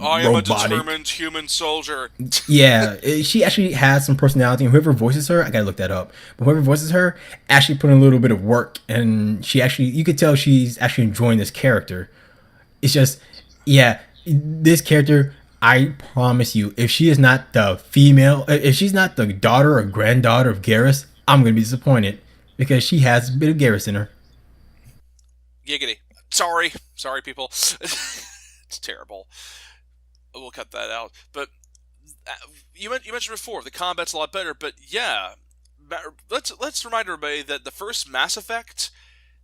I am a
robotic.
determined human soldier.
Yeah, she actually has some personality, and whoever voices her, I gotta look that up. But whoever voices her actually put in a little bit of work, and you could tell she's actually enjoying this character. It's just, yeah, this character. I promise you, if she is not the female, if she's not the daughter or granddaughter of Garrus, I'm gonna be disappointed because she has a bit of Garrus in her.
Giggity. Sorry, people. It's terrible. We'll cut that out. But you mentioned before the combat's a lot better. But yeah, let's remind everybody that the first Mass Effect,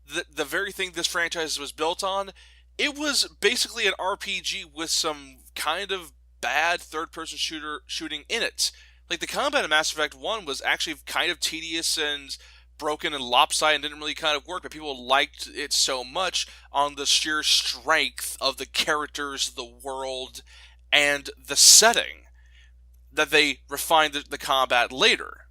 the very thing this franchise was built on, it was basically an RPG with some kind of bad third-person shooting in it. Like the combat in Mass Effect 1 was actually kind of tedious and broken and lopsided and didn't really kind of work, but people liked it so much on the sheer strength of the characters, the world, and the setting that they refined the combat later.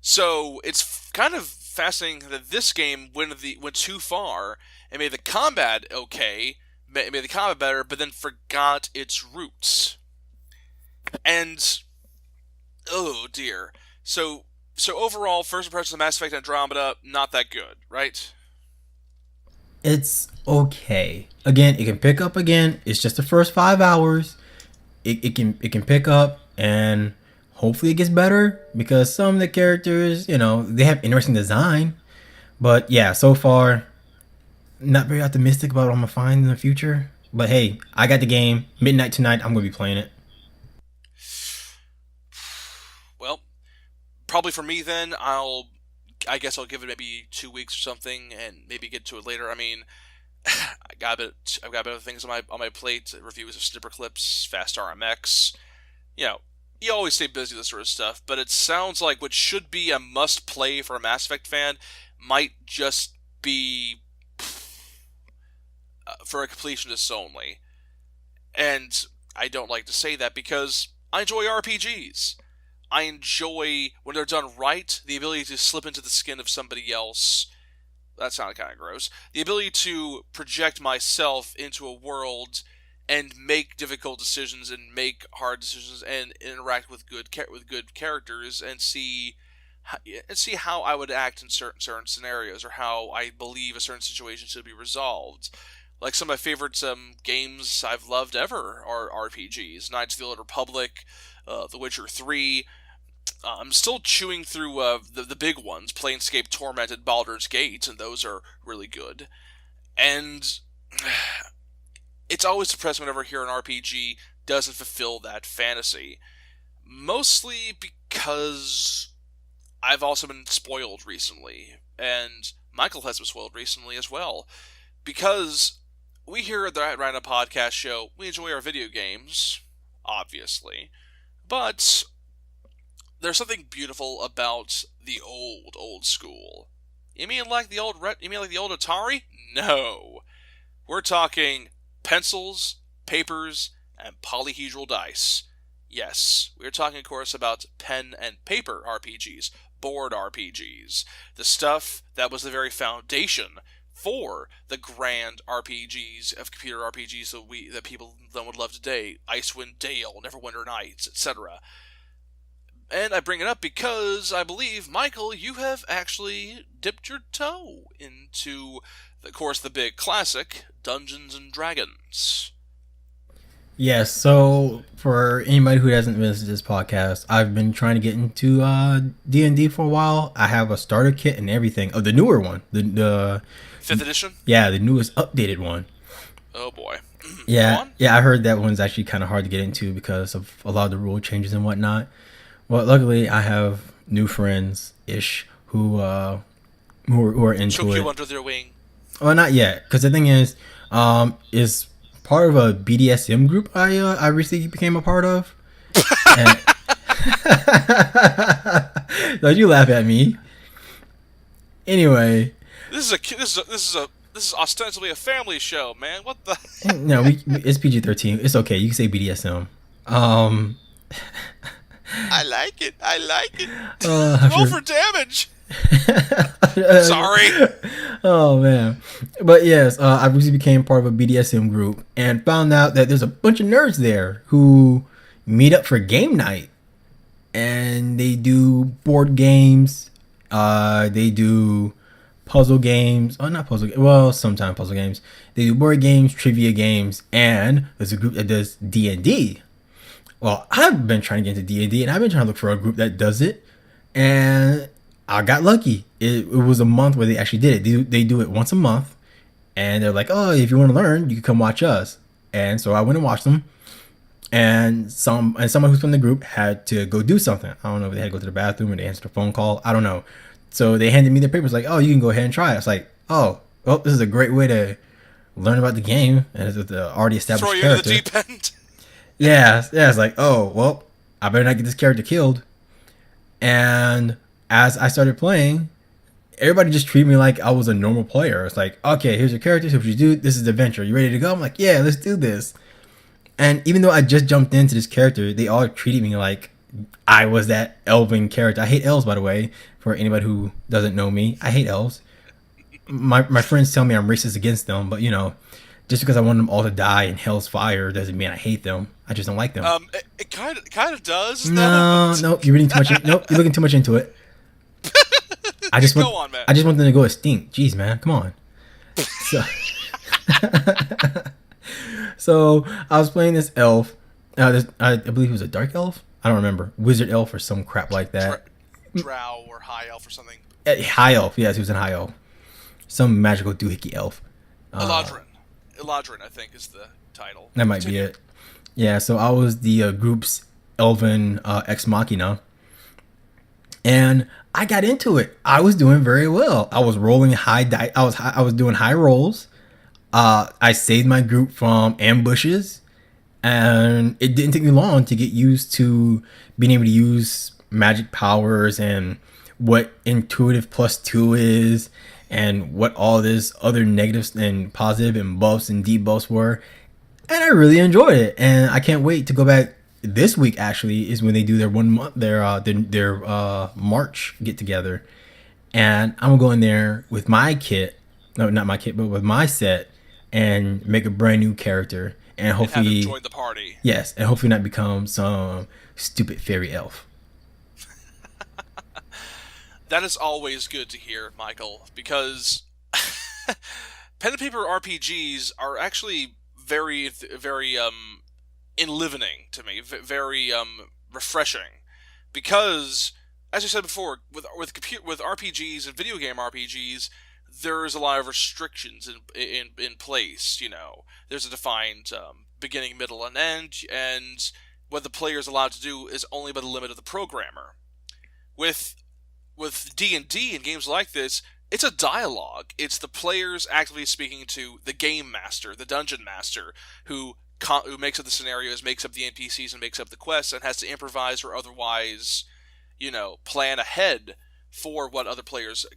So it's kind of fascinating that this game went too far and made the combat okay, made the combat better, but then forgot its roots. And oh dear. So overall, first impressions of Mass Effect Andromeda, not that good, right?
It's okay. Again, it can pick up again. It's just the first 5 hours. It can pick up and hopefully it gets better because some of the characters, they have interesting design. But yeah, so far, not very optimistic about what I'm gonna find in the future. But hey, I got the game. Midnight tonight, I'm gonna be playing it.
Well, probably for me then, I guess I'll give it maybe 2 weeks or something, and maybe get to it later. I mean, I've got other things on my plate. Reviews of Snipper Clips, Fast RMX. You know, you always stay busy with this sort of stuff, but it sounds like what should be a must play for a Mass Effect fan might just be for a completionist only. And I don't like to say that because I enjoy RPGs. I enjoy, when they're done right, the ability to slip into the skin of somebody else. That sounded kind of gross. The ability to project myself into a world and make difficult decisions and make hard decisions and interact with good characters and see how I would act in certain scenarios or how I believe a certain situation should be resolved. Like some of my favorite games I've loved ever are RPGs: Knights of the Old Republic, The Witcher 3. I'm still chewing through the big ones: Planescape Torment, Baldur's Gate, and those are really good. And it's always depressing whenever I hear an RPG doesn't fulfill that fantasy. Mostly because I've also been spoiled recently, and Michael has been spoiled recently as well. Because we here at the Random Podcast Show, we enjoy our video games, obviously, but there's something beautiful about the old school. You mean like the You mean like the old Atari? No, we're talking pencils, papers, and polyhedral dice. Yes, we're talking, of course, about pen and paper RPGs, board RPGs, the stuff that was the very foundation for the grand RPGs of computer RPGs that people then would love today: Icewind Dale, Neverwinter Nights, etc. And I bring it up because I believe, Michael, you have actually dipped your toe into, of course, the big classic, Dungeons and Dragons.
Yes, so for anybody who hasn't listened to this podcast, I've been trying to get into D&D for a while. I have a starter kit and everything. Oh, the newer one. The
Fifth edition?
Yeah, the newest updated one.
Oh boy. Go
Yeah,
on.
yeah, I heard that one's actually kind of hard to get into because of a lot of the rule changes and whatnot. Well, luckily I have new friends ish who are into
Took
it.
you under their wing.
Well, not yet, because the thing is part of a BDSM group I recently became a part of. And don't you laugh at me? Anyway,
This is ostensibly a family show, man. What the?
no, it's PG-13. It's okay. You can say BDSM. Um,
I like it. I like it. Roll
sure.
for damage. Sorry.
Oh man, but yes, I recently became part of a BDSM group and found out that there's a bunch of nerds there who meet up for game night, and they do board games. They do puzzle games. Oh, not puzzle. Well, sometimes puzzle games. They do board games, trivia games, and there's a group that does D&D. Well, I've been trying to get into D&D, and I've been trying to look for a group that does it, and I got lucky. It was a month where they actually did it. They do it once a month, and they're like, "Oh, if you want to learn, you can come watch us." And so I went and watched them, and someone who's from the group had to go do something. I don't know if they had to go to the bathroom or they answered a phone call. I don't know. So they handed me their papers, like, "Oh, you can go ahead and try it." It's like, "Oh, well, this is a great way to learn about the game and it's the already
Throw
established
you into the
character."
deep end.
Yeah. It's like, "Oh, well, I better not get this character killed." And as I started playing, everybody just treated me like I was a normal player. It's like, "Okay, here's your character. Here's what you do. This is the adventure. You ready to go?" I'm like, "Yeah, let's do this." And even though I just jumped into this character, they all treated me like I was that elven character. I hate elves, by the way. For anybody who doesn't know me, I hate elves. My friends tell me I'm racist against them, but Just because I want them all to die in hell's fire doesn't mean I hate them. I just don't like them.
It kind of does though,
No,
but
no, you're reading too much. Nope, you're looking too much into it. I just want,
go on, man.
I just want them to go extinct. Jeez, man, come on. So, so I was playing this elf. I believe it was a dark elf. I don't remember, wizard elf or some crap like that.
Drow or high elf or something.
High elf, yes, he was in high elf. Some magical doohickey elf.
Eladrin, I think, is the title.
That might be it. Yeah, so I was the group's elven ex machina, and I got into it. I was doing very well. I was rolling high die. I was doing high rolls. I saved my group from ambushes, and it didn't take me long to get used to being able to use magic powers and what intuitive +2 is and what all this other negatives and positive and buffs and debuffs were. And I really enjoyed it, and I can't wait to go back. This week actually is when they do their 1 month their March get together, and I'm gonna go in there with my kit, no, not my kit, but with my set, and make a brand new character, and hopefully
have him join the party.
Yes, and hopefully not become some stupid fairy elf.
That is always good to hear, Michael, because pen and paper RPGs are actually very enlivening to me, very refreshing, because as I said before, with RPGs and video game RPGs, there's a lot of restrictions in place. You know, there's a defined beginning, middle, and end, and what the player is allowed to do is only by the limit of the programmer. With D&D and games like this, it's a dialogue. It's the players actively speaking to the game master, the dungeon master, who makes up the scenarios, makes up the NPCs, and makes up the quests, and has to improvise or otherwise, plan ahead for what other players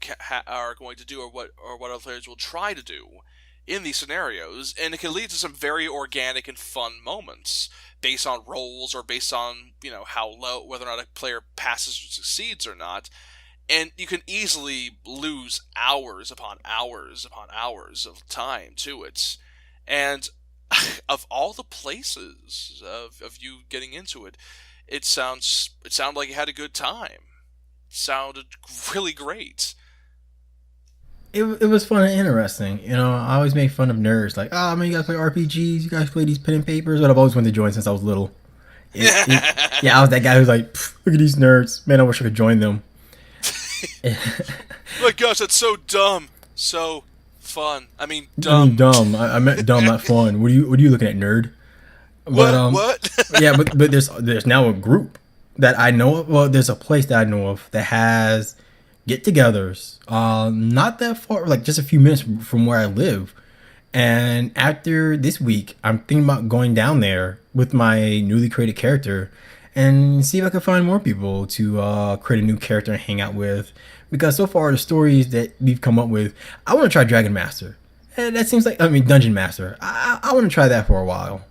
are going to do, or what other players will try to do in these scenarios. And it can lead to some very organic and fun moments based on rolls, or based on how low, whether or not a player passes or succeeds or not. And you can easily lose hours upon hours upon hours of time to it. And of all the places of you getting into it, it sounded like you had a good time. It sounded really great.
It was fun and interesting. I always make fun of nerds, like, oh man, you guys play RPGs, you guys play these pen and papers. But I've always wanted to join since I was little. Yeah, I was that guy who's like, look at these nerds, man, I wish I could join them.
My gosh, that's so dumb. So fun. I mean, dumb.
Dumb. I meant dumb, not fun. What are you looking at, nerd? But,
what?
Yeah, but there's now a group that I know of. Well, there's a place that I know of that has get-togethers. Not that far, like just a few minutes from where I live. And after this week, I'm thinking about going down there with my newly created character and see if I can find more people to create a new character and hang out with. Because so far, the stories that we've come up with, I want to try Dragon Master. And that seems like, Dungeon Master. I want to try that for a while.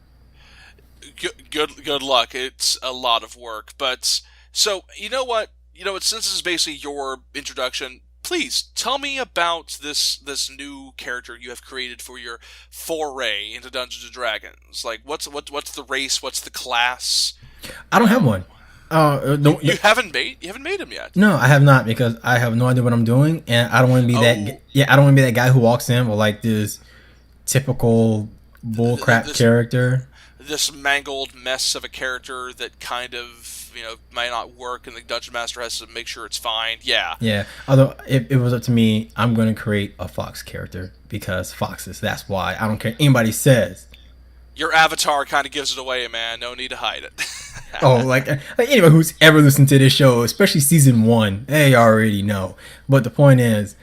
Good luck. It's a lot of work. But, so, you know what? Since this is basically your introduction, please tell me about this new character you have created for your foray into Dungeons and Dragons. Like, what's the race? What's the class?
I don't have one.
You haven't made him yet.
No, I have not, because I have no idea what I'm doing, and I don't want to be that. Yeah, I don't want to be that guy who walks in with like this typical bullcrap character.
This mangled mess of a character that kind of might not work, and the dungeon master has to make sure it's fine. Yeah.
Yeah. Although if it was up to me, I'm going to create a fox character, because foxes. That's why. I don't care what anybody says.
Your avatar kind of gives it away, man. No need to hide it.
like anyone who's ever listened to this show, especially season 1, they already know. But the point is,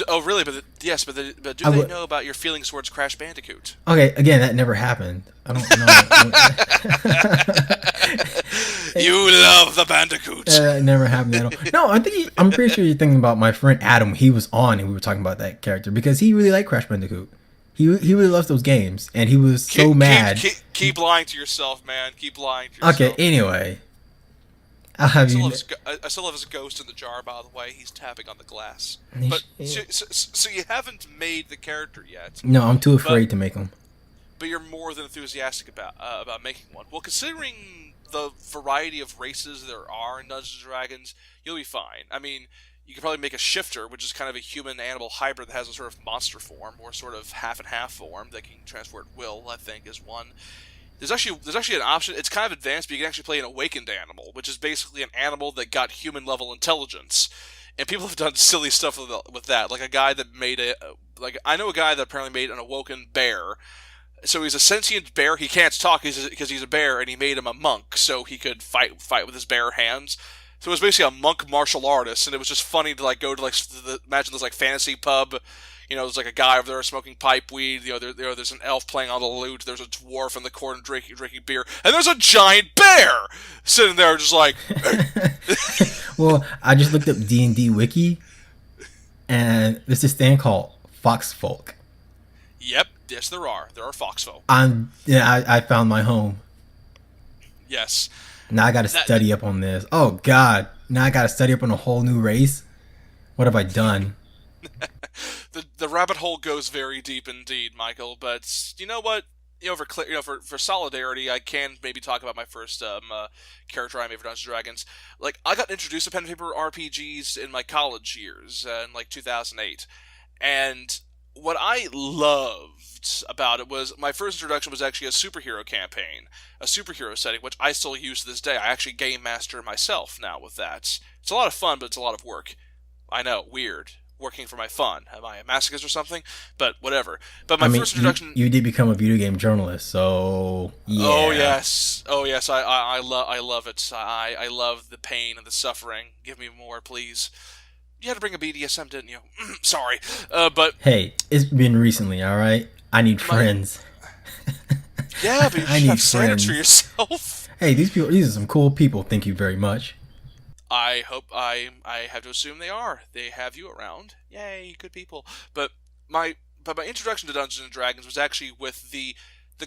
oh really? But do they know about your feelings towards Crash Bandicoot?
Okay, again, that never happened. I don't know.
You love the Bandicoot.
It never happened at all. No, I'm pretty sure you're thinking about my friend Adam. He was on, and we were talking about that character because he really liked Crash Bandicoot. He really loves those games, and he was so mad.
Keep lying to yourself, man. Keep lying to yourself.
Okay, anyway. I'll
I
have
still love
you.
his, I still love his ghost in the jar. By the way, he's tapping on the glass. But so you haven't made the character yet,
No, I'm too
but
afraid to make them.
you're more than enthusiastic about making one. Well, considering the variety of races there are in Dungeons and Dragons, you'll be fine. I mean, you could probably make a shifter, which is kind of a human-animal hybrid that has a sort of monster form or sort of half and half form that can transfer at will. I think is one. There's actually an option. It's kind of advanced, but you can actually play an awakened animal, which is basically an animal that got human level intelligence. And people have done silly stuff with that, like a guy that made a like I know a guy that apparently made an awoken bear. So he's a sentient bear. He can't talk because he's a bear, and he made him a monk so he could fight with his bare hands. So it was basically a monk martial artist, and it was just funny to like go to like imagine this like fantasy pub. There's like a guy over there smoking pipe weed. There's an elf playing on the lute. There's a dwarf in the corner drinking beer, and there's a giant bear sitting there just like.
Well, I just looked up D&D wiki, and there's this thing called Fox Folk.
Yep, yes, there are. There are foxfolk.
I found my home.
Yes,
Now I got to
that
study up on this. Oh God! Now I got to study up on a whole new race. What have I done?
the rabbit hole goes very deep indeed, Michael. But you know what? For solidarity, I can maybe talk about my first character I made for Dungeons and Dragons. Like, I got introduced to pen and paper RPGs in my college years, in like 2008, and what I loved about it was my first introduction was actually a superhero campaign, a superhero setting, which I still use to this day. I actually game master myself now with that. It's a lot of fun, but it's a lot of work. I know, weird. Working for my fun. Am I a masochist or something? But whatever. But
I
my
mean,
first
you
introduction.
you did become a video game journalist, so
Oh
yeah.
yes, oh yes. I love it. I love the pain and the suffering. Give me more, please. You had to bring a BDSM, didn't you? Sorry, but
Hey, it's been recently, all right. I need
my
friends.
yeah, but you
I
should
need
have standards for
friends.
yourself.
Hey, these are some cool people. Thank you very much.
I hope I have to assume they are. They have you around. Yay, good people. But my my introduction to Dungeons and Dragons was actually with the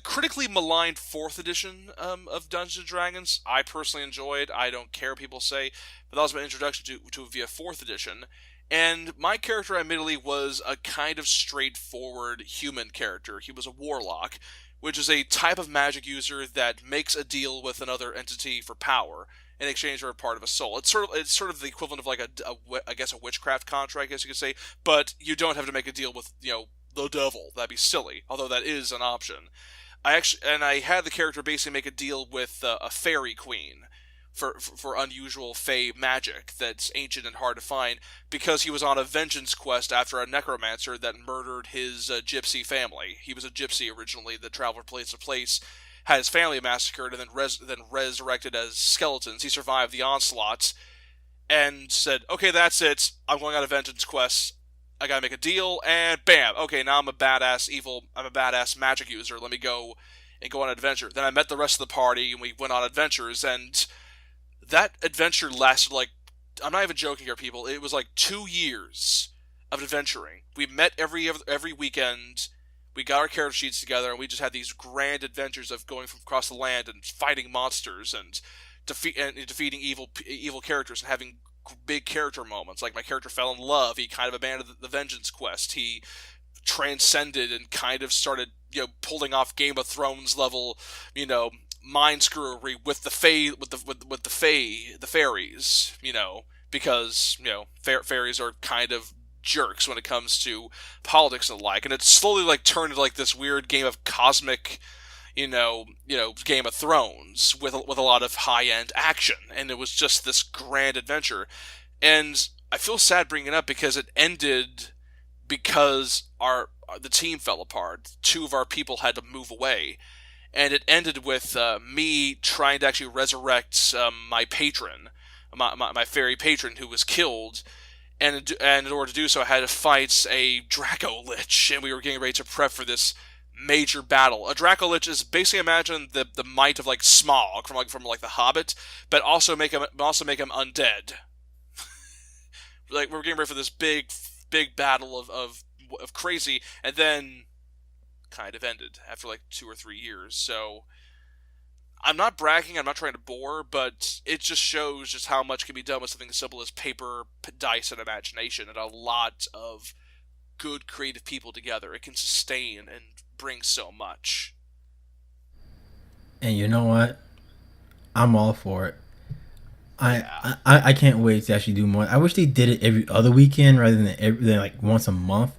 critically maligned fourth edition of Dungeons and Dragons. I personally enjoyed. I don't care what people say, but that was my introduction to it via fourth edition. And my character, admittedly, was a kind of straightforward human character. He was a warlock, which is a type of magic user that makes a deal with another entity for power in exchange for a part of a soul. It's sort of the equivalent of like I guess a witchcraft contract, I guess you could say. But you don't have to make a deal with the devil. That'd be silly. Although that is an option. I had the character basically make a deal with a fairy queen for unusual fey magic that's ancient and hard to find because he was on a vengeance quest after a necromancer that murdered his gypsy family. He was a gypsy originally that traveled from place to place, had his family massacred, and then resurrected as skeletons. He survived the onslaughts and said, "Okay, that's it. I'm going on a vengeance quest. I gotta make a deal." And bam. Okay, now I'm a badass evil. I'm a badass magic user. Let me go and go on an adventure. Then I met the rest of the party and we went on adventures. And that adventure lasted like, I'm not even joking here, people. It was like 2 years of adventuring. We met every weekend. We got our character sheets together, and we just had these grand adventures of going from across the land and fighting monsters and defeating evil characters and having big character moments. Like my character fell in love. He kind of abandoned the vengeance quest. He transcended and kind of started pulling off Game of Thrones level mind screwery with the fae with the fairies, because fairies are kind of jerks when it comes to politics and the like, and it slowly like turned into like this weird game of cosmic, Game of Thrones with a lot of high end action, and it was just this grand adventure, and I feel sad bringing it up because it ended because the team fell apart. Two of our people had to move away, and it ended with me trying to actually resurrect my patron, my fairy patron who was killed. And in order to do so, I had to fight a Draco Lich, and we were getting ready to prep for this major battle. A Draco Lich is basically, imagine the might of like Smaug from the Hobbit, but also make him undead. Like, we were getting ready for this big battle of crazy, and then kind of ended after like 2 or 3 years. So I'm not bragging, I'm not trying to bore, but it just shows just how much can be done with something as simple as paper, dice, and imagination, and a lot of good creative people together. It can sustain and bring so much.
And you know what? I'm all for it.
Yeah.
I can't wait to actually do more. I wish they did it every other weekend rather than like once a month.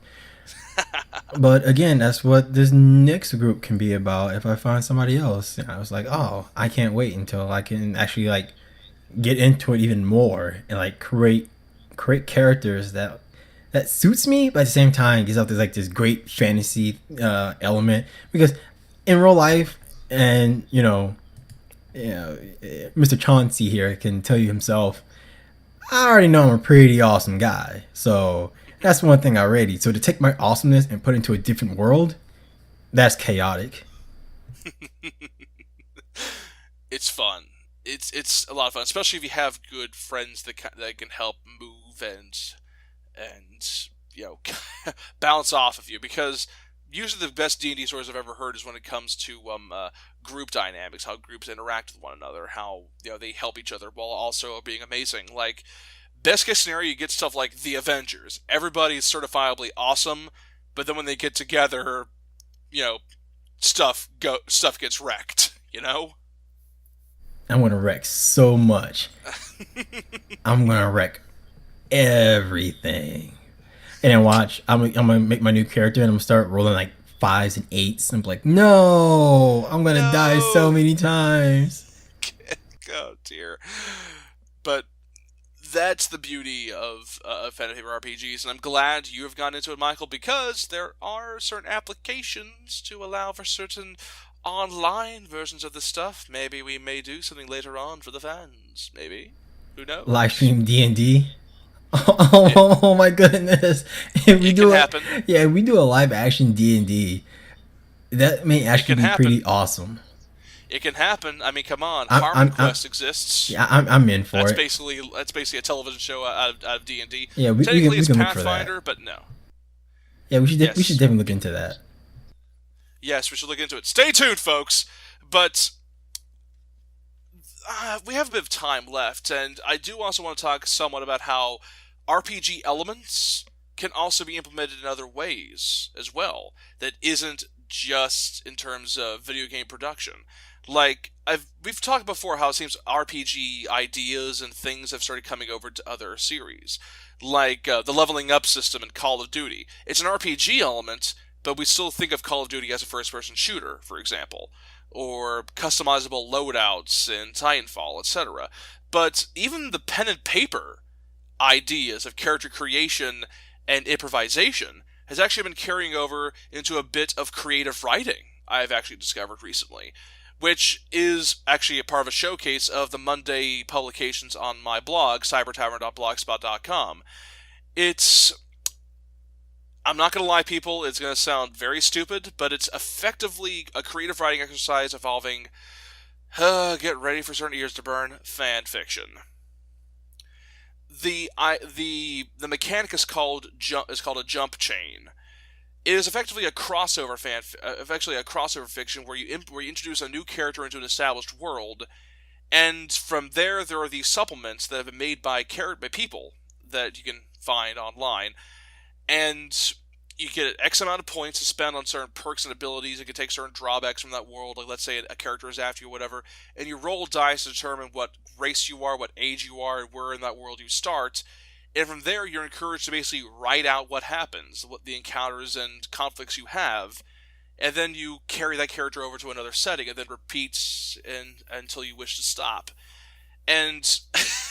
But again, that's what this next group can be about. If I find somebody else, and I was like, oh, I can't wait until I can actually like get into it even more and like create characters that suits me, but at the same time gives out this great fantasy element. Because in real life, and Mr. Chauncey here can tell you himself, I already know I'm a pretty awesome guy. So that's one thing already. So to take my awesomeness and put it into a different world, that's chaotic.
It's fun. It's a lot of fun, especially if you have good friends that can help move and you know bounce off of you. Because usually the best D&D stories I've ever heard is when it comes to group dynamics, how groups interact with one another, how they help each other while also being amazing. Like best case scenario, you get stuff like the Avengers. Everybody's certifiably awesome, but then when they get together, you know, stuff gets wrecked.
I'm gonna wreck so much. I'm gonna wreck everything. And then watch, I'm gonna make my new character and I'm gonna start rolling like fives and eights. I'm like, no, I'm gonna die so
No,
many times.
oh dear. But that's the beauty of pen and paper RPGs, and I'm glad you have gone into it, Michael, because there are certain applications to allow for certain online versions of this stuff. Maybe we may do something later on for the fans. Maybe. Who
Live
knows?
stream D&D.
It,
Oh my goodness! If we
it can
do it,
happen.
yeah, if we do a live action D&D, that may
It
actually
can
be pretty
happen.
awesome.
It can happen. I mean, come on. Harmon
I'm
Quest exists.
yeah, I'm in for it.
That's basically a television show out of D&D.
Yeah,
Technically,
we
it's
can look for that.
Pathfinder, but no.
Yeah, we should
Yes,
definitely look into that.
yes, we should look into it. Stay tuned, folks. But we have a bit of time left, and I do also want to talk somewhat about how RPG elements can also be implemented in other ways as well. That isn't just in terms of video game production. Like we've talked before how it seems RPG ideas and things have started coming over to other series, like the leveling up system in Call of Duty. It's an RPG element, but we still think of Call of Duty as a first-person shooter, for example, or customizable loadouts in Titanfall, etc. But even the pen and paper ideas of character creation and improvisation has actually been carrying over into a bit of creative writing, I've actually discovered recently, which is actually a part of a showcase of the Monday publications on my blog, cybertavern.blogspot.com. It's I'm not going to lie, people, it's going to sound very stupid, but it's effectively a creative writing exercise involving, get ready for certain ears to burn, fan fiction. The mechanic is called a jump chain. It is effectively a crossover fiction where you introduce a new character into an established world, and from there are these supplements that have been made by people that you can find online, and you get X amount of points to spend on certain perks and abilities. You can take certain drawbacks from that world, like let's say a character is after you, or whatever, and you roll dice to determine what race you are, what age you are, and where in that world you start. And from there, you're encouraged to basically write out what happens, what the encounters and conflicts you have, and then you carry that character over to another setting, and then repeats until you wish to stop. And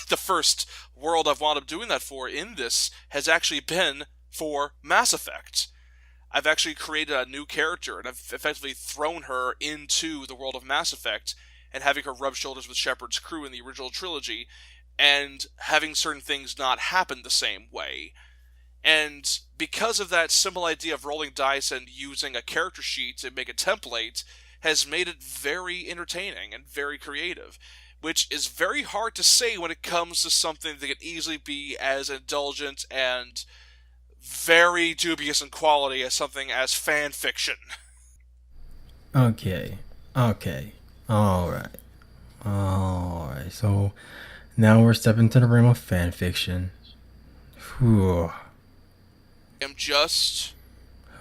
the first world I've wound up doing that for in this has actually been for Mass Effect. I've actually created a new character and I've effectively thrown her into the world of Mass Effect and having her rub shoulders with Shepard's crew in the original trilogy and having certain things not happen the same way. And because of that simple idea of rolling dice and using a character sheet to make a template, has made it very entertaining and very creative, which is very hard to say when it comes to something that can easily be as indulgent and very dubious in quality as something as fan fiction.
Okay, okay, all right. Alright, so now we're stepping into the realm of fan fiction. Whew.
I'm just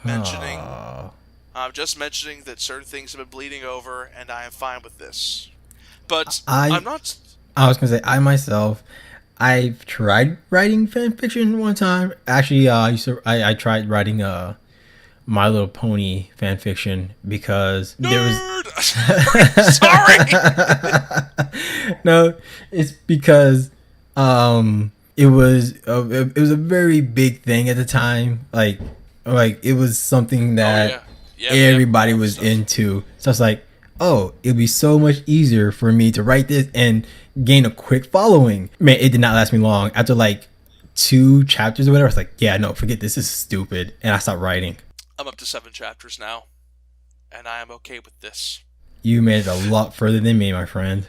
mentioning.
Ah.
I'm just mentioning that certain things have been bleeding over, and I am fine with this. But
I
I'm not.
I was gonna say I myself I've tried writing fan fiction one time. Actually, I tried writing My Little Pony fan fiction because there was
Nerd! Sorry!
no, it's because it was a very big thing at the time. Like it was something
Oh,
that
yeah. Yeah, yep,
everybody
all the
was
stuff.
into. So it's like, oh, it'd be so much easier for me to write this and gain a quick following. Man, it did not last me long. After like 2 chapters or whatever, I was like, yeah, no, forget this is stupid, and I stopped writing.
I'm up to 7 chapters now, and I am okay with this.
You made it a lot further than me, my friend.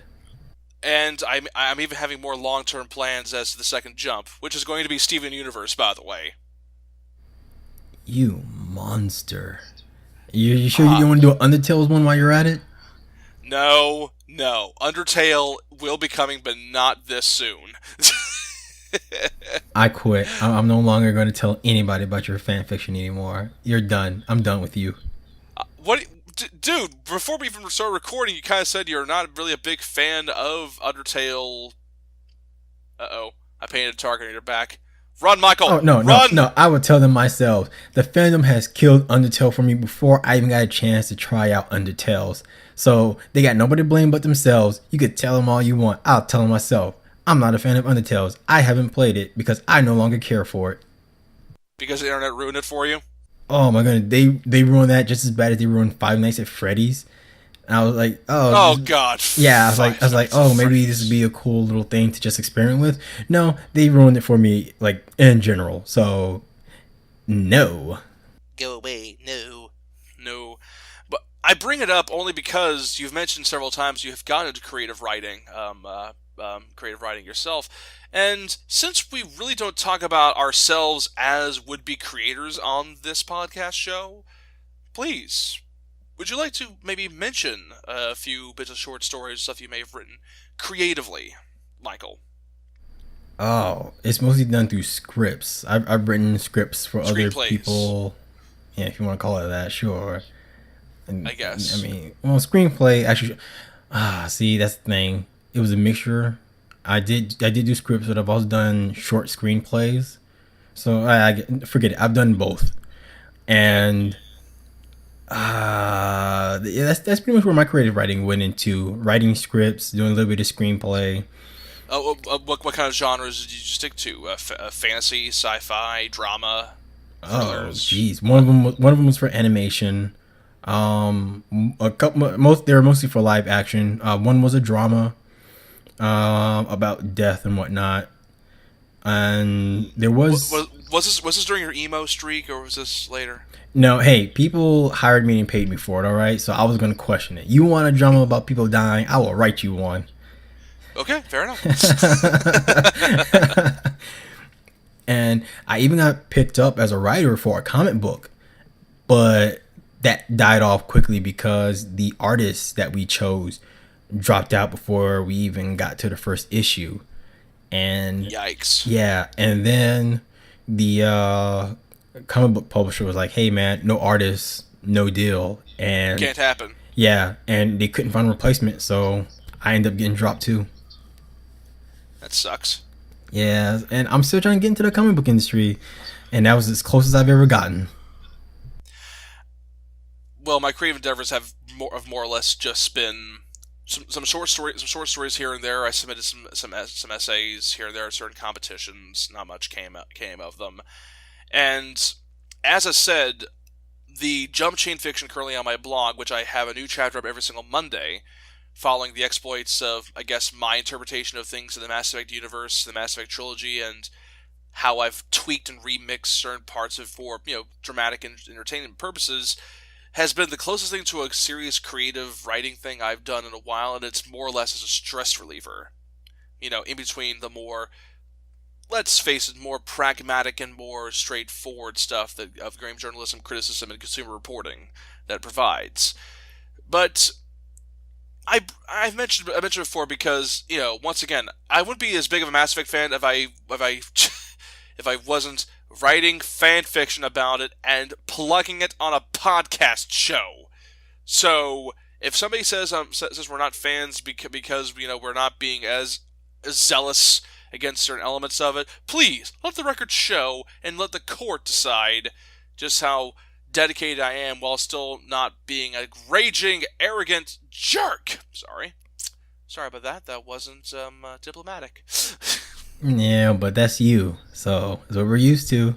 And I'm even having more long term plans as to the second jump, which is going to be Steven Universe, by the way.
You monster. You sure you
Uh,
don't want to do an Undertales one while you're at it?
no, no. Undertale will be coming, but not this soon.
I quit. I'm no longer going to tell anybody about your fan fiction anymore. You're done. I'm done with you.
What, dude? Before we even started recording, you kind of said you're not really a big fan of Undertale. Uh-oh, I painted a target on your back. Run, Michael!
Oh no, no,
Run!
no! I would tell them myself. The fandom has killed Undertale for me before I even got a chance to try out Undertales. So they got nobody to blame but themselves. You could tell them all you want. I'll tell them myself. I'm not a fan of Undertales. I haven't played it because I no longer care for it.
Because the internet ruined it for you.
Oh my goodness, they ruined that just as bad as they ruined Five Nights at Freddy's. And I was like, oh,
Oh God,
yeah. I
Five
was like,
Nights at
oh, maybe this would
Freddy's.
be a cool little thing to just experiment with. No, they ruined it for me, like in general. So no.
Go away, no, no. But I bring it up only because you've mentioned several times you have gone into creative writing yourself, and since we really don't talk about ourselves as would-be creators on this podcast show, please, would you like to maybe mention a few bits of short stories, stuff you may have written creatively, Michael?
Oh, it's mostly done through scripts. I've written scripts for other
Screenplays,
people. Yeah, if you want to call it that, sure. And
I
I
guess.
mean, well, screenplay actually. See, that's the thing. It was a mixture. I did do scripts, but I've also done short screenplays. So forget it. I've done both,
Okay.
and yeah, that's pretty much where my creative writing went into writing scripts, doing a little bit of screenplay.
What kind of genres did you stick to? Fantasy, sci-fi, drama,
Oh,
thrillers?
geez, one of them was for animation. A couple most they were mostly for live action. One was a drama, about death and whatnot, and there was
Was this during your emo streak or was this later?
no. Hey, people hired me and paid me for it. All right, so I was gonna question it. You want a drama about people dying? I will write you one.
Okay, fair enough.
And I even got picked up as a writer for a comic book, but that died off quickly because the artists that we chose dropped out before we even got to the first issue. And
Yikes!
yeah, and then the comic book publisher was like, "Hey man, no artists, no deal." And
Can't happen.
yeah, and they couldn't find a replacement, so I ended up getting dropped too.
That sucks.
Yeah, and I'm still trying to get into the comic book industry, and that was as close as I've ever gotten.
Well, my creative endeavors have more or less just been some short stories here and there. I submitted some essays here and there at certain competitions. Not much came of them. And as I said, the jump chain fiction currently on my blog, which I have a new chapter up every single Monday, following the exploits of, I guess, my interpretation of things in the Mass Effect universe, the Mass Effect trilogy, and how I've tweaked and remixed certain parts of for dramatic and entertainment purposes, has been the closest thing to a serious creative writing thing I've done in a while, and it's more or less as a stress reliever. In between the more, let's face it, more pragmatic and more straightforward stuff that of game journalism, criticism, and consumer reporting that it provides. But I've mentioned before because once again I wouldn't be as big of a Mass Effect fan if I if I wasn't writing fan fiction about it and plugging it on a podcast show. So if somebody says we're not fans because we're not being as zealous against certain elements of it, please let the record show and let the court decide just how dedicated I am while still not being a raging, arrogant jerk. Sorry about that. That wasn't diplomatic.
Yeah, but that's you. So that's what we're used to.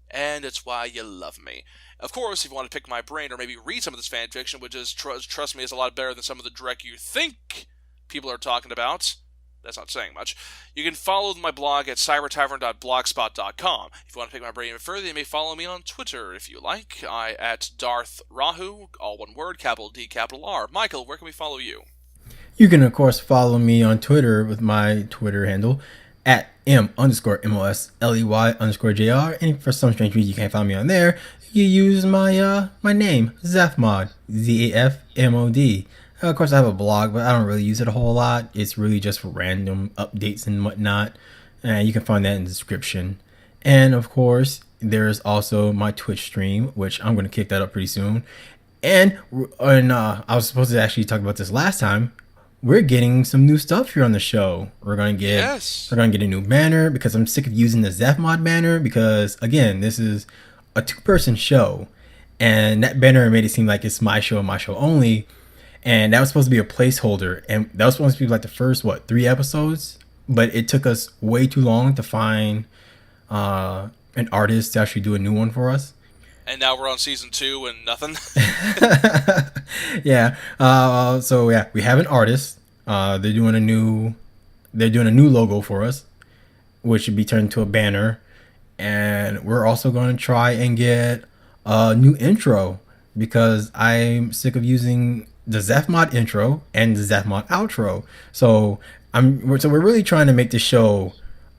And it's why you love me. Of course, if you want to pick my brain or maybe read some of this fan fiction, which is, trust me, is a lot better than some of the direct you think people are talking about, that's not saying much, you can follow my blog at cybertavern.blogspot.com. If you want to pick my brain even further, you may follow me on Twitter if you like. At Darth Rahu, all one word, capital D, capital R. Michael, where can we follow you?
You can, of course, follow me on Twitter with my Twitter handle at M_MOSLEY_JR. And for some strange reason you can't find me on there, you use my name, Zafmod, ZAFMOD. Of course, I have a blog, but I don't really use it a whole lot. It's really just for random updates and whatnot. And you can find that in the description. And of course, there's also my Twitch stream, which I'm going to kick that up pretty soon. And I was supposed to actually talk about this last time. We're getting some new stuff here on the show. We're gonna get a new banner because I'm sick of using the Zafmod banner because again, this is a 2-person show, and that banner made it seem like it's my show and my show only, and that was supposed to be a placeholder, and that was supposed to be like the first 3 episodes, but it took us way too long to find an artist to actually do a new one for us.
And now we're on season 2 and nothing.
Yeah. So yeah, we have an artist. They're doing a new logo for us, which should be turned into a banner. And we're also going to try and get a new intro because I'm sick of using the Zafmod intro and the Zafmod outro. So we're really trying to make the show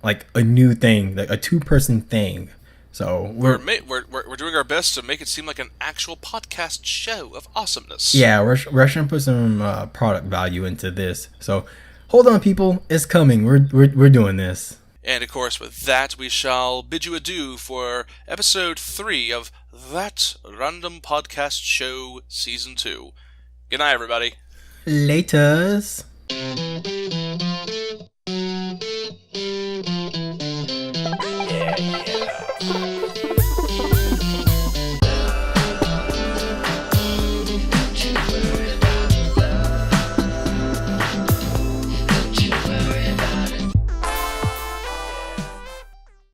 like a new thing, like a 2-person thing. So
we're doing our best to make it seem like an actual podcast show of awesomeness.
Yeah, we're trying to put some product value into this. So hold on, people, it's coming. We're doing this.
And of course, with that, we shall bid you adieu for episode 3 of That Random Podcast Show Season 2. Good night, everybody.
Laters.